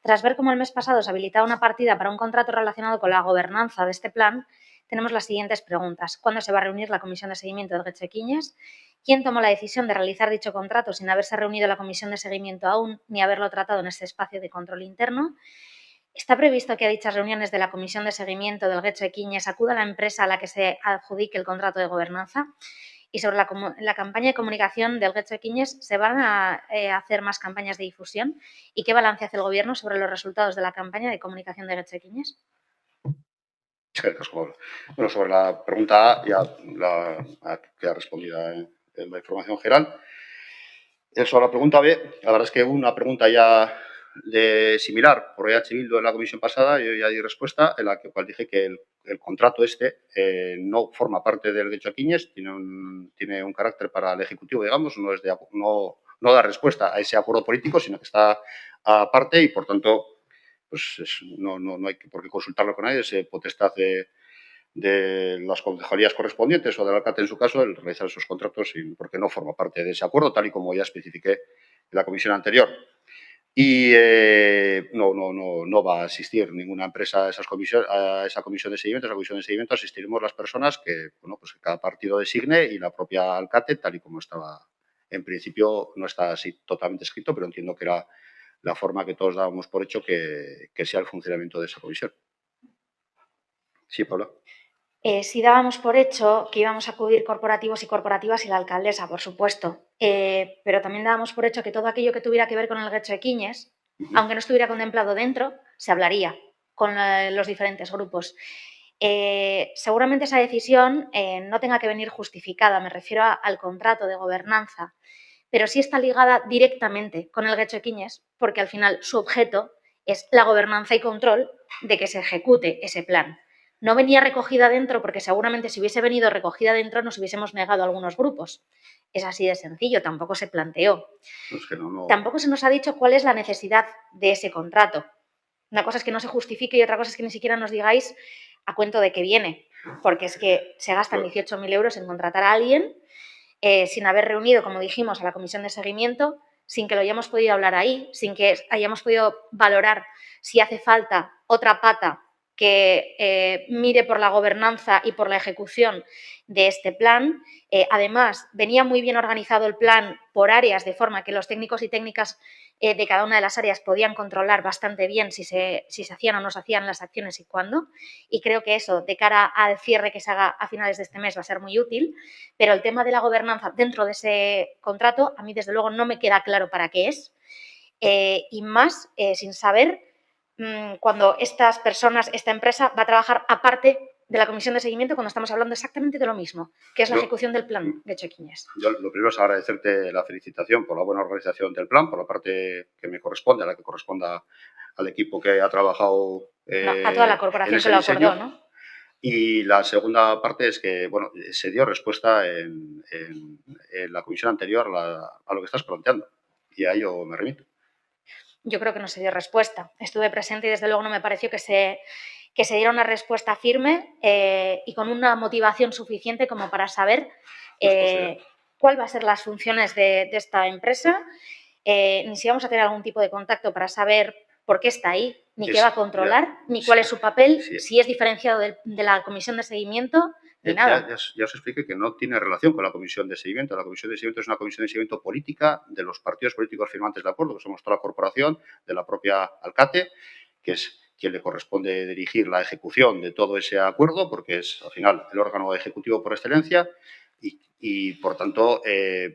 Speaker 4: Tras ver cómo el mes pasado se habilitaba una partida para un contrato relacionado con la gobernanza de este plan, tenemos las siguientes preguntas. ¿Cuándo se va a reunir la comisión de seguimiento del Getxo Equiñes? ¿Quién tomó la decisión de realizar dicho contrato sin haberse reunido la comisión de seguimiento aún ni haberlo tratado en este espacio de control interno? ¿Está previsto que a dichas reuniones de la comisión de seguimiento del Getxo Equiñes acuda la empresa a la que se adjudique el contrato de gobernanza? Y sobre la campaña de comunicación del Getxo Equiñes, ¿se van a hacer más campañas de difusión? ¿Y qué balance hace el Gobierno sobre los resultados de la campaña de comunicación de Getxo Equiñes?
Speaker 1: Bueno, sobre la pregunta A, ya queda respondida en la información general. Sobre la pregunta B, la verdad es que hubo una pregunta ya similar por EH Bildu en la comisión pasada, yo ya di respuesta, en la cual dije que el contrato no forma parte del Getxo Equiñes, tiene un carácter para el Ejecutivo, digamos, no da respuesta a ese acuerdo político, sino que está aparte y, por tanto, pues no hay por qué consultarlo con nadie, es potestad de las concejalías correspondientes o del alcalde en su caso el realizar esos contratos porque no forma parte de ese acuerdo, tal y como ya especifiqué en la comisión anterior. Y no va a asistir ninguna empresa a esa comisión de seguimiento. A esa comisión de seguimiento asistiremos las personas que cada partido designe y la propia alcalde, tal y como estaba en principio, no está así totalmente escrito, pero entiendo que era la forma que todos dábamos por hecho que sea el funcionamiento de esa comisión. Sí, Paula.
Speaker 4: Sí dábamos por hecho que íbamos a acudir corporativos y corporativas y la alcaldesa, por supuesto, pero también dábamos por hecho que todo aquello que tuviera que ver con el Getxo Equiñes, aunque no estuviera contemplado dentro, se hablaría con los diferentes grupos. Seguramente esa decisión no tenga que venir justificada, me refiero al contrato de gobernanza, pero sí está ligada directamente con el Getxo Equiñes, porque al final su objeto es la gobernanza y control de que se ejecute ese plan. No venía recogida dentro porque seguramente si hubiese venido recogida dentro nos hubiésemos negado a algunos grupos. Es así de sencillo, tampoco se planteó.
Speaker 1: Es que
Speaker 4: Tampoco se nos ha dicho cuál es la necesidad de ese contrato. Una cosa es que no se justifique y otra cosa es que ni siquiera nos digáis a cuento de qué viene, porque es que se gastan 18.000 euros en contratar a alguien sin haber reunido, como dijimos, a la comisión de seguimiento, sin que lo hayamos podido hablar ahí, sin que hayamos podido valorar si hace falta otra pata que mire por la gobernanza y por la ejecución de este plan. Además, venía muy bien organizado el plan por áreas, de forma que los técnicos y técnicas de cada una de las áreas podían controlar bastante bien si se hacían o no se hacían las acciones y cuándo. Y creo que eso, de cara al cierre que se haga a finales de este mes, va a ser muy útil. Pero el tema de la gobernanza dentro de ese contrato, a mí desde luego no me queda claro para qué es. Y más sin saber cuando estas personas, esta empresa va a trabajar aparte de la comisión de seguimiento cuando estamos hablando exactamente de lo mismo, que es la ejecución del plan de Getxo Equiñes.
Speaker 1: Yo lo primero es agradecerte la felicitación por la buena organización del plan, por la parte que me corresponde, a la que corresponda al equipo que ha trabajado
Speaker 4: a toda la corporación que lo acordó, ¿no?
Speaker 1: Y la segunda parte es que, bueno, se dio respuesta en la comisión anterior a lo que estás planteando y a ello me remito.
Speaker 4: Yo creo que no se dio respuesta. Estuve presente y desde luego no me pareció que se diera una respuesta firme y con una motivación suficiente como para saber cuál va a ser las funciones de esta empresa, ni si vamos a tener algún tipo de contacto para saber por qué está ahí, ni qué va a controlar, ni cuál es su papel, si es diferenciado de la comisión de seguimiento, ni nada.
Speaker 1: Ya os expliqué que no tiene relación con la comisión de seguimiento. La comisión de seguimiento es una comisión de seguimiento política de los partidos políticos firmantes de acuerdo, que somos toda la corporación, de la propia alcalde, que es quien le corresponde dirigir la ejecución de todo ese acuerdo, porque es, al final, el órgano ejecutivo por excelencia y por tanto,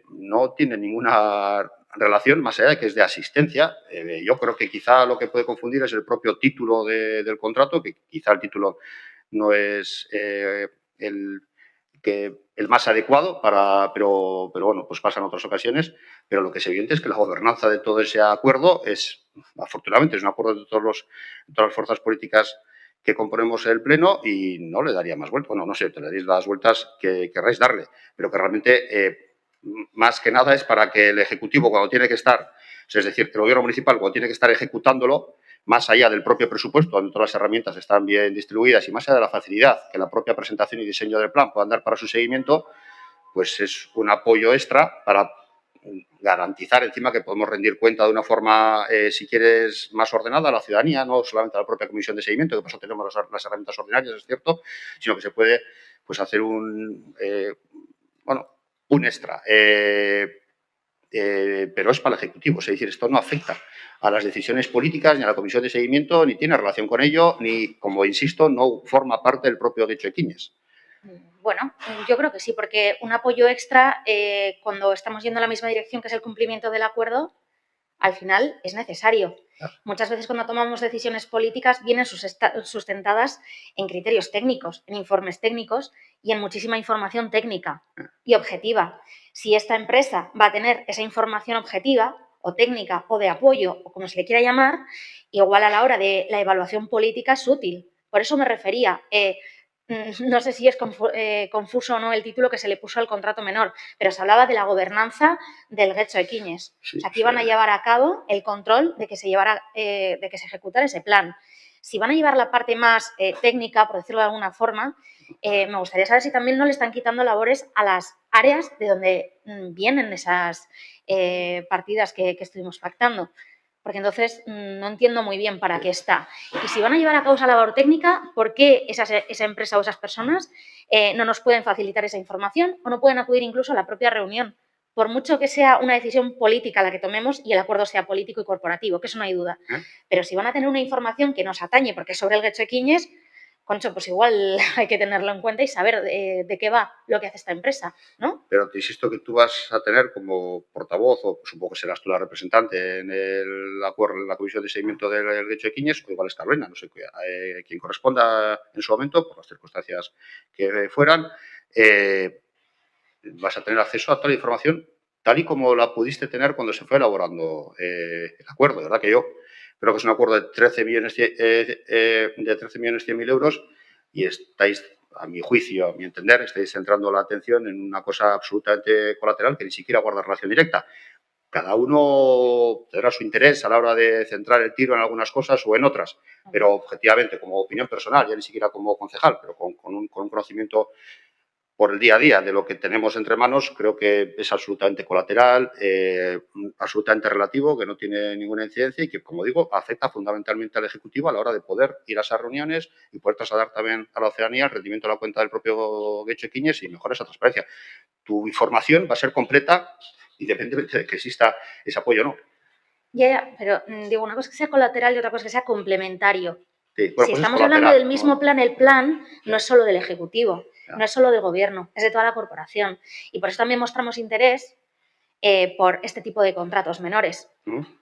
Speaker 1: no tiene ninguna relación más allá de que es de asistencia. Yo creo que quizá lo que puede confundir es el propio título del contrato, que quizá el título no es el más adecuado, pero bueno, pues pasa en otras ocasiones. Pero lo que es evidente es que la gobernanza de todo ese acuerdo afortunadamente, es un acuerdo de todas las fuerzas políticas que componemos el Pleno y no le daría más vueltas. Bueno, no sé, te le daréis las vueltas que querráis darle, pero que realmente, más que nada, es para que el Ejecutivo, cuando tiene que estar, es decir, que el Gobierno municipal, cuando tiene que estar ejecutándolo, más allá del propio presupuesto, donde todas las herramientas están bien distribuidas y más allá de la facilidad que la propia presentación y diseño del plan puedan dar para su seguimiento, pues es un apoyo extra para garantizar encima que podemos rendir cuenta de una forma, si quieres, más ordenada a la ciudadanía, no solamente a la propia comisión de seguimiento, que por eso tenemos las herramientas ordinarias, es cierto, sino que se puede pues, hacer un extra. Pero es para el Ejecutivo, es decir, esto no afecta a las decisiones políticas ni a la comisión de seguimiento, ni tiene relación con ello, ni, como insisto, no forma parte del propio Getxo Ekinez.
Speaker 4: Bueno, yo creo que sí, porque un apoyo extra, cuando estamos yendo en la misma dirección, que es el cumplimiento del acuerdo, al final es necesario. Muchas veces cuando tomamos decisiones políticas vienen sustentadas en criterios técnicos, en informes técnicos y en muchísima información técnica y objetiva. Si esta empresa va a tener esa información objetiva o técnica o de apoyo o como se le quiera llamar, igual a la hora de la evaluación política es útil. Por eso me refería. No sé si es confuso o no el título que se le puso al contrato menor, pero se hablaba de la gobernanza del Getxo Ekinez.
Speaker 1: Sí,
Speaker 4: o sea, que iban a llevar a cabo el control de que se ejecutara ese plan. Si van a llevar la parte más técnica, por decirlo de alguna forma, me gustaría saber si también no le están quitando labores a las áreas de donde vienen esas partidas que estuvimos pactando. Porque entonces no entiendo muy bien para qué está. Y si van a llevar a cabo esa labor técnica, ¿por qué esa empresa o esas personas no nos pueden facilitar esa información o no pueden acudir incluso a la propia reunión? Por mucho que sea una decisión política la que tomemos y el acuerdo sea político y corporativo, que eso no hay duda. Pero si van a tener una información que nos atañe porque es sobre el Getxo Ekinez, concho, pues igual hay que tenerlo en cuenta y saber de qué va lo que hace esta empresa, ¿no?
Speaker 1: Pero te insisto que tú vas a tener como portavoz, o supongo que serás tú la representante en el acuerdo, en la comisión de seguimiento del Getxo Ekinez, o igual es Carolina, no sé quien corresponda en su momento, por las circunstancias que fueran, vas a tener acceso a toda la información tal y como la pudiste tener cuando se fue elaborando el acuerdo, ¿verdad? Que yo creo que es un acuerdo de 13 millones 100.000 euros y estáis, a mi juicio, a mi entender, estáis centrando la atención en una cosa absolutamente colateral que ni siquiera guarda relación directa. Cada uno tendrá su interés a la hora de centrar el tiro en algunas cosas o en otras, pero objetivamente, como opinión personal, ya ni siquiera como concejal, pero con un conocimiento por el día a día de lo que tenemos entre manos, creo que es absolutamente colateral, absolutamente relativo, que no tiene ninguna incidencia y que, como digo, afecta fundamentalmente al Ejecutivo a la hora de poder ir a esas reuniones y poder trasladar también a la ciudadanía el rendimiento de la cuenta del propio Getxo Ekinez y mejorar esa transparencia. Tu información va a ser completa independientemente de que exista ese apoyo o no.
Speaker 4: Ya, pero digo, una cosa es que sea colateral y otra cosa es que sea complementario.
Speaker 1: Sí, bueno,
Speaker 4: si
Speaker 1: pues
Speaker 4: estamos hablando del mismo plan, el plan no es solo del Ejecutivo, no es solo del Gobierno, es de toda la corporación. Y por eso también mostramos interés por este tipo de contratos menores.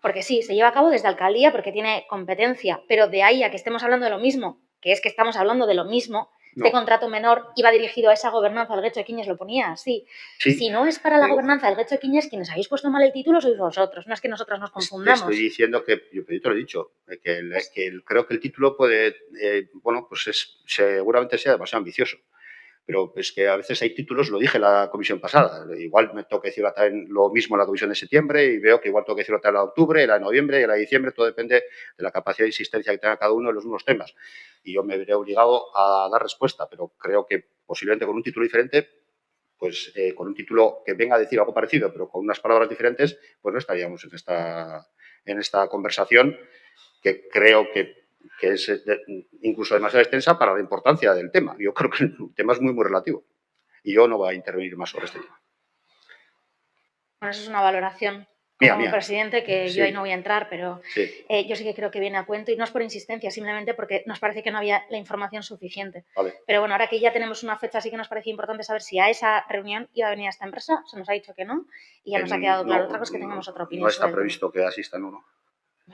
Speaker 4: Porque sí, se lleva a cabo desde Alcaldía porque tiene competencia, pero de ahí a que estemos hablando de lo mismo, que es que estamos hablando de lo mismo, este contrato menor iba dirigido a esa gobernanza del Getxo Ekinez, lo ponía así. Sí, si no es para la gobernanza del Getxo Ekinez, quienes habéis pusto mal el título sois vosotros, no es que nosotros nos confundamos.
Speaker 1: Te estoy diciendo que, yo te lo he dicho, que creo que el título puede, seguramente sea demasiado ambicioso. Pero es que a veces hay títulos, lo dije en la comisión pasada, igual me toca decirlo también lo mismo en la comisión de septiembre y veo que igual tengo que decirlo también en la de octubre, la de noviembre y la de diciembre, todo depende de la capacidad de insistencia que tenga cada uno de los mismos temas. Y yo me veré obligado a dar respuesta, pero creo que posiblemente con un título diferente, pues con un título que venga a decir algo parecido, pero con unas palabras diferentes, pues no estaríamos en esta conversación que creo que es incluso demasiado extensa para la importancia del tema. Yo creo que el tema es muy, muy relativo. Y yo no voy a intervenir más sobre este tema.
Speaker 4: Bueno, eso es una valoración como presidente, que yo ahí no voy a entrar, pero yo sí que creo que viene a cuento, y no es por insistencia, simplemente porque nos parece que no había la información suficiente.
Speaker 1: Vale.
Speaker 4: Pero bueno, ahora que ya tenemos una fecha, sí que nos parecía importante saber si a esa reunión iba a venir esta empresa, se nos ha dicho que no, y ya nos ha quedado claro. Otra cosa es que tengamos otra opinión.
Speaker 1: No está previsto que asistan uno.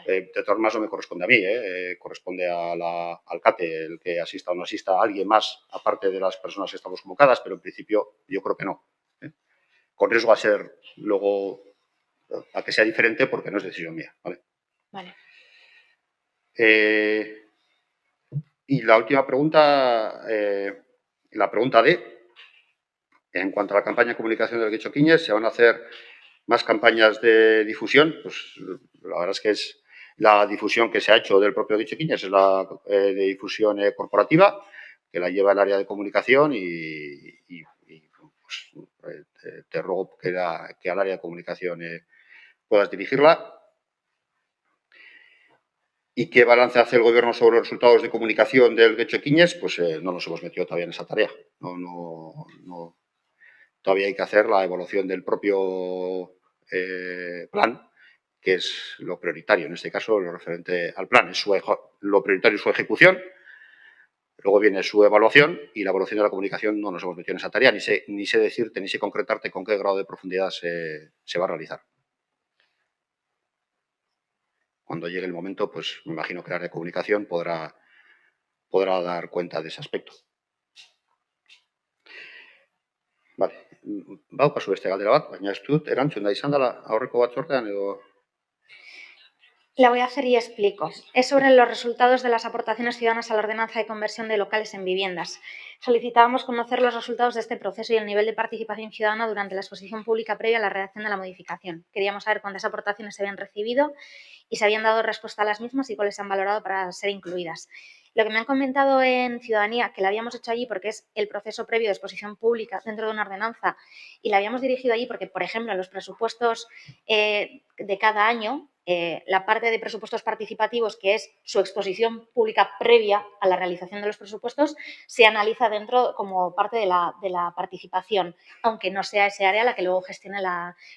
Speaker 1: De todas formas, no me corresponde a mí, corresponde al CATE el que asista o no asista a alguien más, aparte de las personas que estamos convocadas, pero en principio yo creo que no. Con riesgo a ser luego, a que sea diferente, porque no es decisión mía.
Speaker 4: Vale.
Speaker 1: Y la última pregunta, la pregunta D, en cuanto a la campaña de comunicación del Getxo Ekinez, ¿se van a hacer más campañas de difusión? Pues la verdad es que es La difusión que se ha hecho del propio Guechoquiñas es la de difusión corporativa, que la lleva el área de comunicación y pues, te ruego que al área de comunicación puedas dirigirla. ¿Y qué balance hace el Gobierno sobre los resultados de comunicación del Guechoquiñas? Pues no nos hemos metido todavía en esa tarea. No, todavía hay que hacer la evaluación del propio plan, que es lo prioritario, en este caso lo referente al plan. Lo prioritario es su ejecución, luego viene su evaluación y la evaluación de la comunicación no nos hemos metido en esa tarea, ni sé decirte, ni sé concretarte con qué grado de profundidad se va a realizar. Cuando llegue el momento, pues me imagino que la área de comunicación podrá dar cuenta de ese aspecto. Vale, baukazu beste galdera bat, baina ez dut erantzun da izan dela aurreko batzordean edo...
Speaker 4: La voy a hacer y explico. Es sobre los resultados de las aportaciones ciudadanas a la ordenanza de conversión de locales en viviendas. Solicitábamos conocer los resultados de este proceso y el nivel de participación ciudadana durante la exposición pública previa a la redacción de la modificación. Queríamos saber cuántas aportaciones se habían recibido y se habían dado respuesta a las mismas y cuáles se han valorado para ser incluidas. Lo que me han comentado en Ciudadanía, que la habíamos hecho allí porque es el proceso previo de exposición pública dentro de una ordenanza y la habíamos dirigido allí porque, por ejemplo, en los presupuestos de cada año, la parte de presupuestos participativos, que es su exposición pública previa a la realización de los presupuestos, se analiza dentro como parte de la participación, aunque no sea ese área la que luego gestione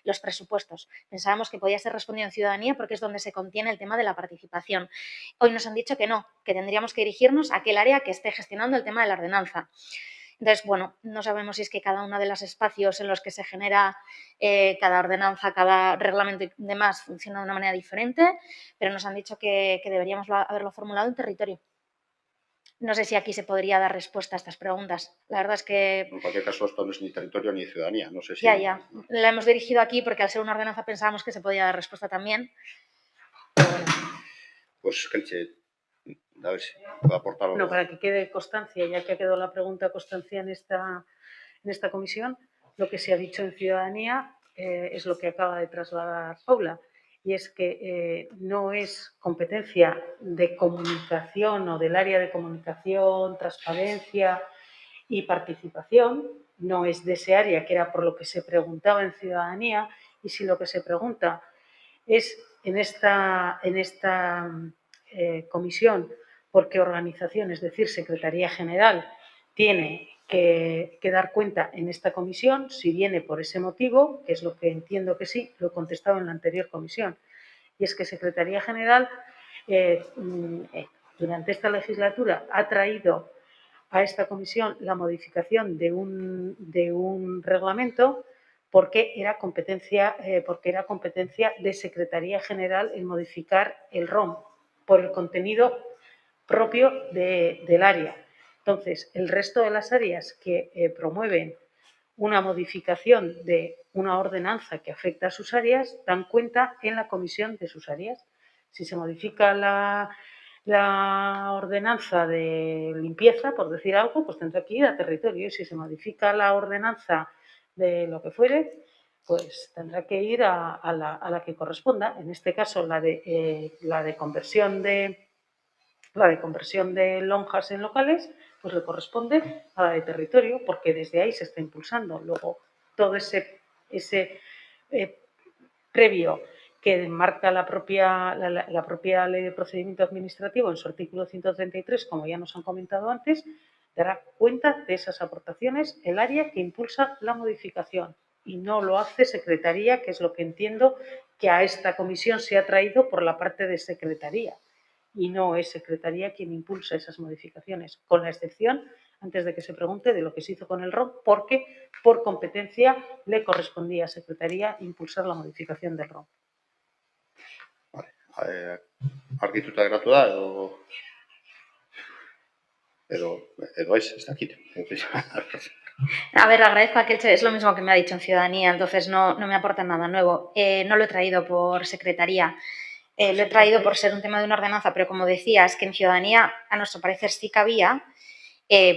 Speaker 4: los presupuestos. Pensábamos que podía ser respondido en Ciudadanía porque es donde se contiene el tema de la participación. Hoy nos han dicho que no, que tendríamos que dirigirnos a aquel área que esté gestionando el tema de la ordenanza. Entonces, bueno, no sabemos si es que cada uno de los espacios en los que se genera cada ordenanza, cada reglamento y demás funciona de una manera diferente, pero nos han dicho que deberíamos haberlo formulado en territorio. No sé si aquí se podría dar respuesta a estas preguntas. La verdad es que...
Speaker 1: En cualquier caso, esto no es ni territorio ni ciudadanía. No sé si...
Speaker 4: Ya. La hemos dirigido aquí porque al ser una ordenanza pensábamos que se podía dar respuesta también. Pero bueno.
Speaker 1: Pues, Kelche, a ver si puedo aportar algo.
Speaker 5: No, para que quede constancia, ya que ha quedado la pregunta constancia en esta comisión, lo que se ha dicho en Ciudadanía es lo que acaba de trasladar Paula, y es que no es competencia de comunicación o del área de comunicación, transparencia y participación, no es de ese área que era por lo que se preguntaba en Ciudadanía, y si lo que se pregunta es en esta comisión por qué organización, es decir, Secretaría General, tiene que dar cuenta en esta comisión, si viene por ese motivo, que es lo que entiendo que sí, lo he contestado en la anterior comisión, y es que Secretaría General durante esta legislatura ha traído a esta comisión la modificación de un reglamento porque era competencia de Secretaría General el modificar el ROM por el contenido propio del área. Entonces, el resto de las áreas que promueven una modificación de una ordenanza que afecta a sus áreas dan cuenta en la comisión de sus áreas. Si se modifica la ordenanza de limpieza, por decir algo, pues tendrá que ir a territorio. Y si se modifica la ordenanza de lo que fuere, pues tendrá que ir a la que corresponda. En este caso, la de conversión de lonjas en locales, pues le corresponde a la de territorio, porque desde ahí se está impulsando. Luego, todo ese previo que marca la propia Ley de Procedimiento Administrativo en su artículo 133, como ya nos han comentado antes, dará cuenta de esas aportaciones el área que impulsa la modificación y no lo hace Secretaría, que es lo que entiendo que a esta comisión se ha traído por la parte de Secretaría y no es Secretaría quien impulsa esas modificaciones, con la excepción, antes de que se pregunte, de lo que se hizo con el ROM, porque por competencia le correspondía a Secretaría impulsar la modificación del ROM.
Speaker 1: Vale. Argituta geratu da, edo ez dakit.
Speaker 4: A ver, agradezco a Kelche, es lo mismo que me ha dicho en Ciudadanía, entonces no me aporta nada nuevo. No lo he traído por Secretaría, lo he traído por ser un tema de una ordenanza, pero como decía, es que en Ciudadanía, a nuestro parecer, sí cabía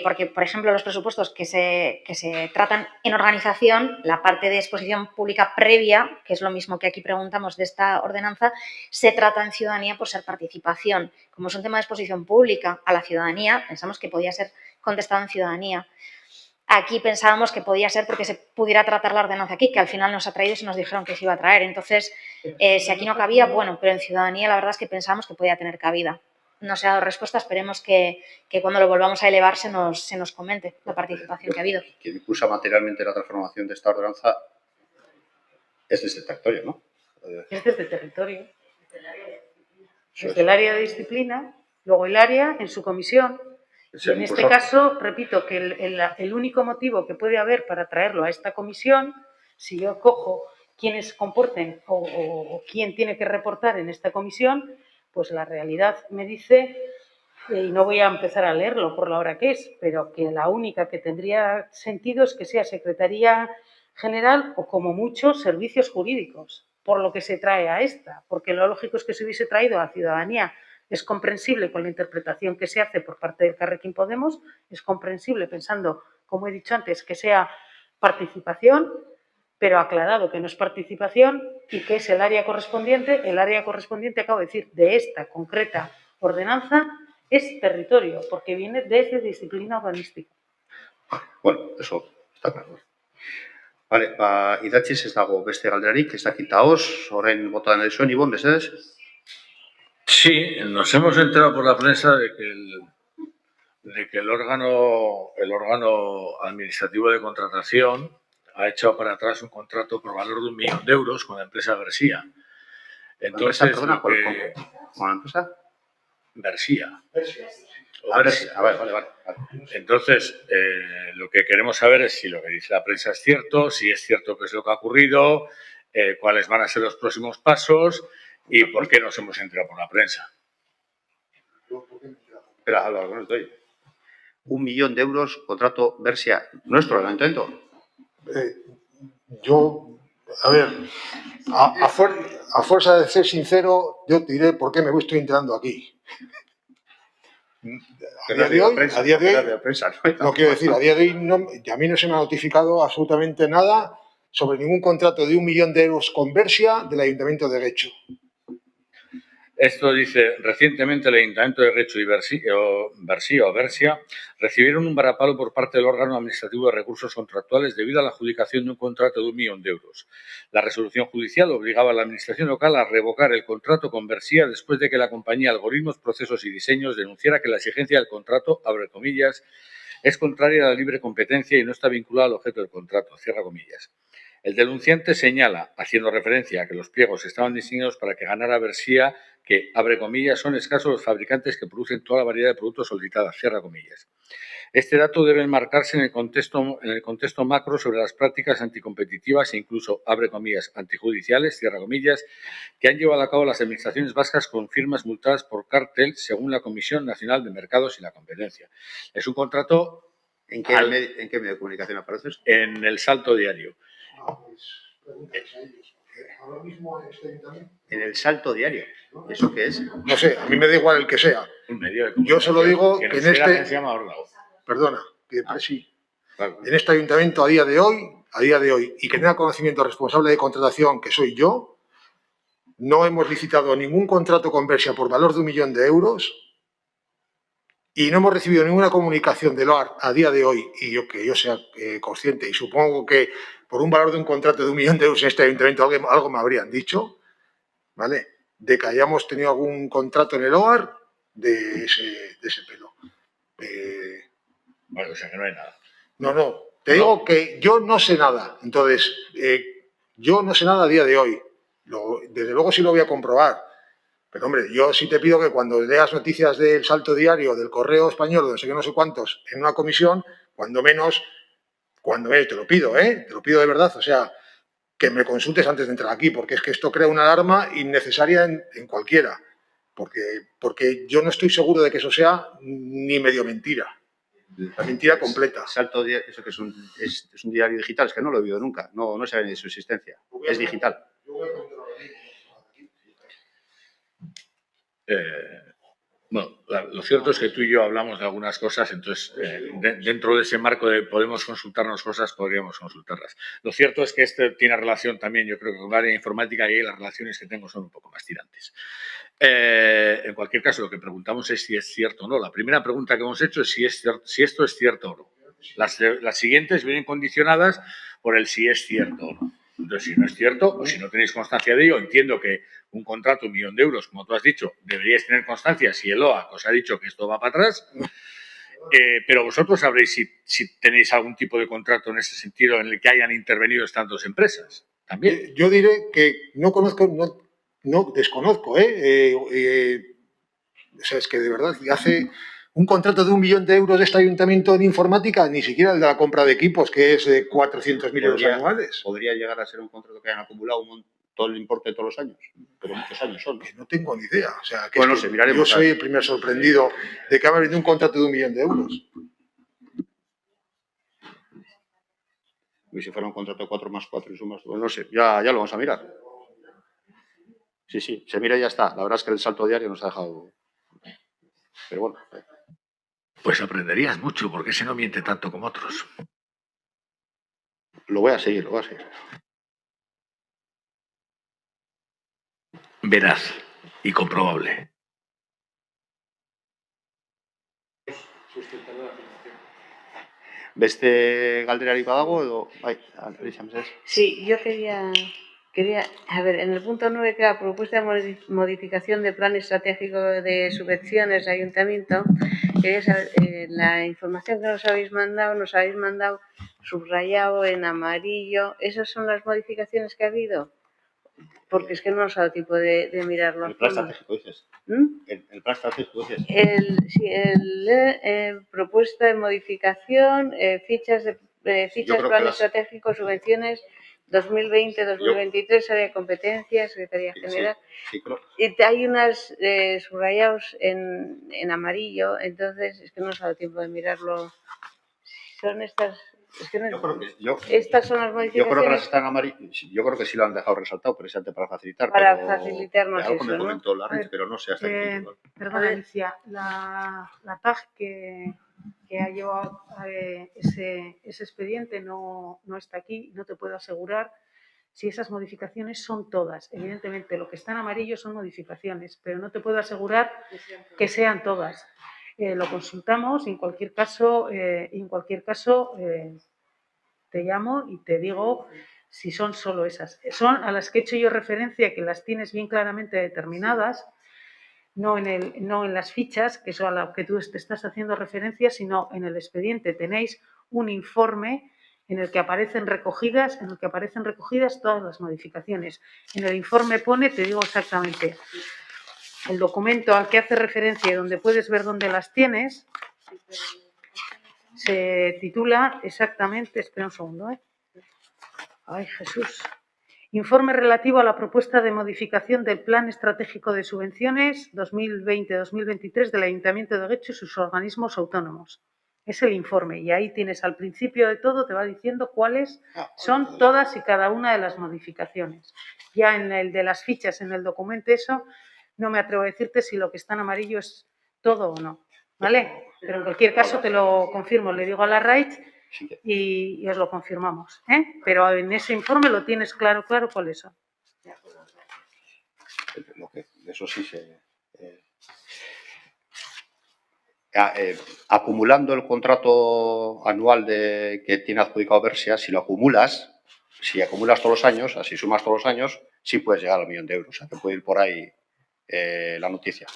Speaker 4: porque, por ejemplo, los presupuestos que se tratan en organización, la parte de exposición pública previa, que es lo mismo que aquí preguntamos de esta ordenanza, se trata en ciudadanía por ser participación. Como es un tema de exposición pública a la ciudadanía, pensamos que podía ser contestado en ciudadanía. Aquí pensábamos que podía ser porque se pudiera tratar la ordenanza aquí, que al final nos ha traído y se nos dijeron que se iba a traer. Entonces, si aquí no cabía, bueno, pero en ciudadanía la verdad es que pensábamos que podía tener cabida. No se ha dado respuesta, esperemos que cuando lo volvamos a elevar se nos comente la participación que ha habido.
Speaker 1: Quien impulsa materialmente la transformación de esta ordenanza es desde el territorio, ¿no?
Speaker 5: Es desde territorio. Desde el área de disciplina, luego el área en su comisión. Y en este caso, repito, que el único motivo que puede haber para traerlo a esta comisión, si yo cojo quienes comporten o quién tiene que reportar en esta comisión, pues la realidad me dice, y no voy a empezar a leerlo por la hora que es, pero que la única que tendría sentido es que sea Secretaría General o como mucho servicios jurídicos, por lo que se trae a esta, porque lo lógico es que se hubiese traído a la ciudadanía. Es comprensible con la interpretación que se hace por parte del Carrequín Podemos, es comprensible pensando, como he dicho antes, que sea participación, pero aclarado que no es participación y que es el área correspondiente. El área correspondiente, acabo de decir, de esta concreta ordenanza es territorio, porque viene desde disciplina urbanística.
Speaker 1: Bueno, eso está claro. Vale, idatziz ez dago beste galderarik, ez dakit taoz, orain botan edizuen, Ibon, mesedez?
Speaker 2: Sí, nos hemos enterado por la prensa de que el órgano administrativo de contratación ha echado para atrás un contrato por valor de 1 millón de euros con la empresa Versia. Entonces,
Speaker 1: ¿Con la empresa?
Speaker 2: Versia.
Speaker 1: Vale.
Speaker 2: Entonces, lo que queremos saber es si lo que dice la prensa es cierto, si es cierto que es lo que ha ocurrido, cuáles van a ser los próximos pasos y por qué nos hemos enterado por la prensa.
Speaker 1: Espera, Álvaro, no estoy. 1 millón de euros, contrato Versia, nuestro, el ayuntamiento.
Speaker 3: A ver, a fuerza de ser sincero, yo te diré por qué me estoy enterando aquí. A día de hoy, no quiero decir, a día de hoy a mí no se me ha notificado absolutamente nada sobre ningún contrato de 1 millón de euros con Versia del Ayuntamiento de Guecho.
Speaker 2: Esto dice, recientemente el Ayuntamiento de Guecho y Versia recibieron un varapalo por parte del órgano administrativo de recursos contractuales debido a la adjudicación de un contrato de 1 millón de euros. La resolución judicial obligaba a la administración local a revocar el contrato con Versia después de que la compañía Algoritmos, Procesos y Diseños denunciara que la exigencia del contrato, abre comillas, es contraria a la libre competencia y no está vinculada al objeto del contrato, cierra comillas. El denunciante señala, haciendo referencia a que los pliegos estaban diseñados para que ganara Versia, que, abre comillas, son escasos los fabricantes que producen toda la variedad de productos solicitadas, cierra comillas. Este dato debe enmarcarse en el contexto macro sobre las prácticas anticompetitivas e incluso, abre comillas, antijudiciales, cierra comillas, que han llevado a cabo las administraciones vascas con firmas multadas por cártel, según la Comisión Nacional de Mercados y la Competencia. Es un contrato...
Speaker 1: ¿En qué medio de comunicación aparece?
Speaker 2: En El Salto Diario.
Speaker 3: Ahora mismo en este ayuntamiento.
Speaker 1: En El Salto Diario. ¿Eso qué es?
Speaker 3: No sé, a mí me da igual el que sea.
Speaker 2: Un medio de
Speaker 3: Yo solo digo que en este...
Speaker 2: Se llama Orlao.
Speaker 3: Perdona, que sí.
Speaker 2: Claro.
Speaker 3: En este ayuntamiento a día de hoy, y que tenga conocimiento responsable de contratación, que soy yo, no hemos licitado ningún contrato con Versia por valor de 1 millón de euros y no hemos recibido ninguna comunicación de LOAR a día de hoy, y que yo sea consciente, y supongo que por un valor de un contrato de 1 millón de euros en este ayuntamiento algo me habrían dicho, ¿vale? De que hayamos tenido algún contrato en el LOAR de ese pelo.
Speaker 2: Bueno, o sea que no hay nada.
Speaker 3: No, te digo que yo no sé nada. Entonces, yo no sé nada a día de hoy. Desde luego sí lo voy a comprobar. Pero, hombre, yo sí te pido que cuando leas noticias del Salto Diario, del Correo Español, de no sé qué, no sé cuántos, en una comisión, cuando menos, te lo pido, te lo pido de verdad. O sea, que me consultes antes de entrar aquí, porque es que esto crea una alarma innecesaria en cualquiera. Porque yo no estoy seguro de que eso sea ni medio mentira. La mentira completa.
Speaker 1: Salto Diario, eso que es un diario digital, es que no lo he oído nunca, no sabe ni de su existencia. Es digital.
Speaker 2: Bueno, lo cierto es que tú y yo hablamos de algunas cosas, entonces dentro de ese marco de podemos consultarnos cosas, podríamos consultarlas. Lo cierto es que este tiene relación también, yo creo que con el área informática, y ahí las relaciones que tengo son un poco más tirantes. En cualquier caso, lo que preguntamos es si es cierto o no. La primera pregunta que hemos hecho es si esto es cierto o no. Las siguientes vienen condicionadas por el si es cierto o no. Entonces, si no es cierto, o si no tenéis constancia de ello, entiendo que un contrato, 1 millón de euros, como tú has dicho, deberíais tener constancia si el OAC os ha dicho que esto va para atrás, pero vosotros sabréis si tenéis algún tipo de contrato en ese sentido en el que hayan intervenido estas dos empresas. También.
Speaker 3: Yo diré que no conozco, no desconozco, o sea, es que de verdad, hace un contrato de 1 millón de euros de este ayuntamiento en informática, ni siquiera el de la compra de equipos, que es de 400.000 euros anuales.
Speaker 1: Podría llegar a ser un contrato que hayan acumulado todo el importe de todos los años, pero muchos años son.
Speaker 3: Que no tengo ni idea. O sea, que
Speaker 1: Bueno,
Speaker 3: es que
Speaker 1: miraremos,
Speaker 3: yo soy el primer sorprendido de que ha venido un contrato de 1 millón de euros.
Speaker 1: Y si fuera un contrato de 4 más 4 y sumas, pues no sé, ya lo vamos a mirar. Sí, se mira y ya está. La verdad es que el salto diario nos ha dejado. Pero bueno.
Speaker 2: Pues aprenderías mucho, porque ese no miente tanto como otros.
Speaker 1: Lo voy a seguir.
Speaker 2: Veraz y comprobable.
Speaker 1: Beste galderari badago edo bai, Alicia Meses.
Speaker 6: Sí, yo quería, a ver, en el punto 9 que la propuesta de modificación del plan estratégico de subvenciones de ayuntamiento, quería saber, la información que nos habéis mandado subrayado en amarillo, ¿esas son las modificaciones que ha habido? Porque es que no nos ha dado tiempo de mirarlo.
Speaker 1: El plan estratégico dices. El plan estratégico dices.
Speaker 6: Propuesta de modificación, fichas plan estratégico, subvenciones 2020-2023, área de competencias, Secretaría General. Y hay unas subrayados en amarillo, entonces es que no nos ha dado tiempo de mirarlo. Son estas. Es que no, estas son las modificaciones.
Speaker 1: Yo creo que las están amarillas. Yo creo que sí lo han dejado resaltado precisamente para facilitar.
Speaker 6: Para facilitarnos
Speaker 1: algo
Speaker 6: eso,
Speaker 1: me comentó la Rich, pero no sé hasta qué punto.
Speaker 5: Perdona, Alicia, la TAG que ha llevado ese expediente no está aquí, no te puedo asegurar si esas modificaciones son todas. Evidentemente, lo que está en amarillo son modificaciones, pero no te puedo asegurar que sean todas. Lo consultamos y en cualquier caso te llamo y te digo si son solo esas. Son a las que he hecho yo referencia, que las tienes bien claramente determinadas, no en las fichas, que son a las que tú te estás haciendo referencia, sino en el expediente. Tenéis un informe en el que aparecen recogidas todas las modificaciones. En el informe pone, te digo exactamente, el documento al que hace referencia y donde puedes ver dónde las tienes, se titula exactamente, espera un segundo, Ay, Jesús. Informe relativo a la propuesta de modificación del Plan Estratégico de Subvenciones 2020-2023 del Ayuntamiento de Guecho y sus organismos autónomos. Es el informe y ahí tienes al principio de todo, te va diciendo cuáles son todas y cada una de las modificaciones. Ya en el de las fichas, en el documento eso, no me atrevo a decirte si lo que está en amarillo es todo o no, ¿vale? Pero en cualquier caso te lo confirmo, le digo a la RAID y os lo confirmamos, pero en ese informe lo tienes claro cuáles son.
Speaker 1: Eso sí se... acumulando el contrato anual que tiene adjudicado Versia, si acumulas todos los años, así sumas todos los años, sí puedes llegar al 1 millón de euros. O sea, que puede ir por ahí la noticia.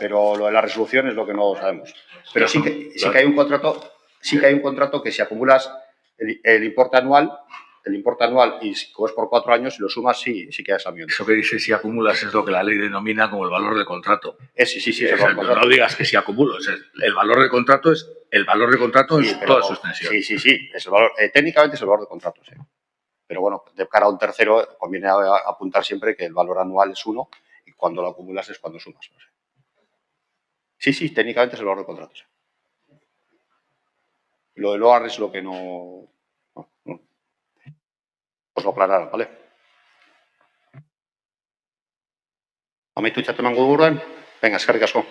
Speaker 1: Pero lo de la resolución es lo que no sabemos. Pero sí que hay un contrato que si acumulas el importe anual y si coges por 4 años y lo sumas, sí quedas al 1 millón.
Speaker 2: Eso que dice si acumulas es lo que la ley denomina como el valor del contrato.
Speaker 1: Sí. No
Speaker 2: digas que si acumulo. El valor del contrato es el valor del contrato en toda su extensión.
Speaker 1: Sí. Es el valor, técnicamente es el valor del contrato, sí. Pero bueno, de cara a un tercero conviene apuntar siempre que el valor anual es 1 y cuando lo acumulas es cuando sumas. No sé. Sí, técnicamente es el valor del contrato. Sí. Lo del OAR es lo que no. Os lo aclararon, ¿vale? Amaitu txatu emango duguruan, Venga, eskerrik asko.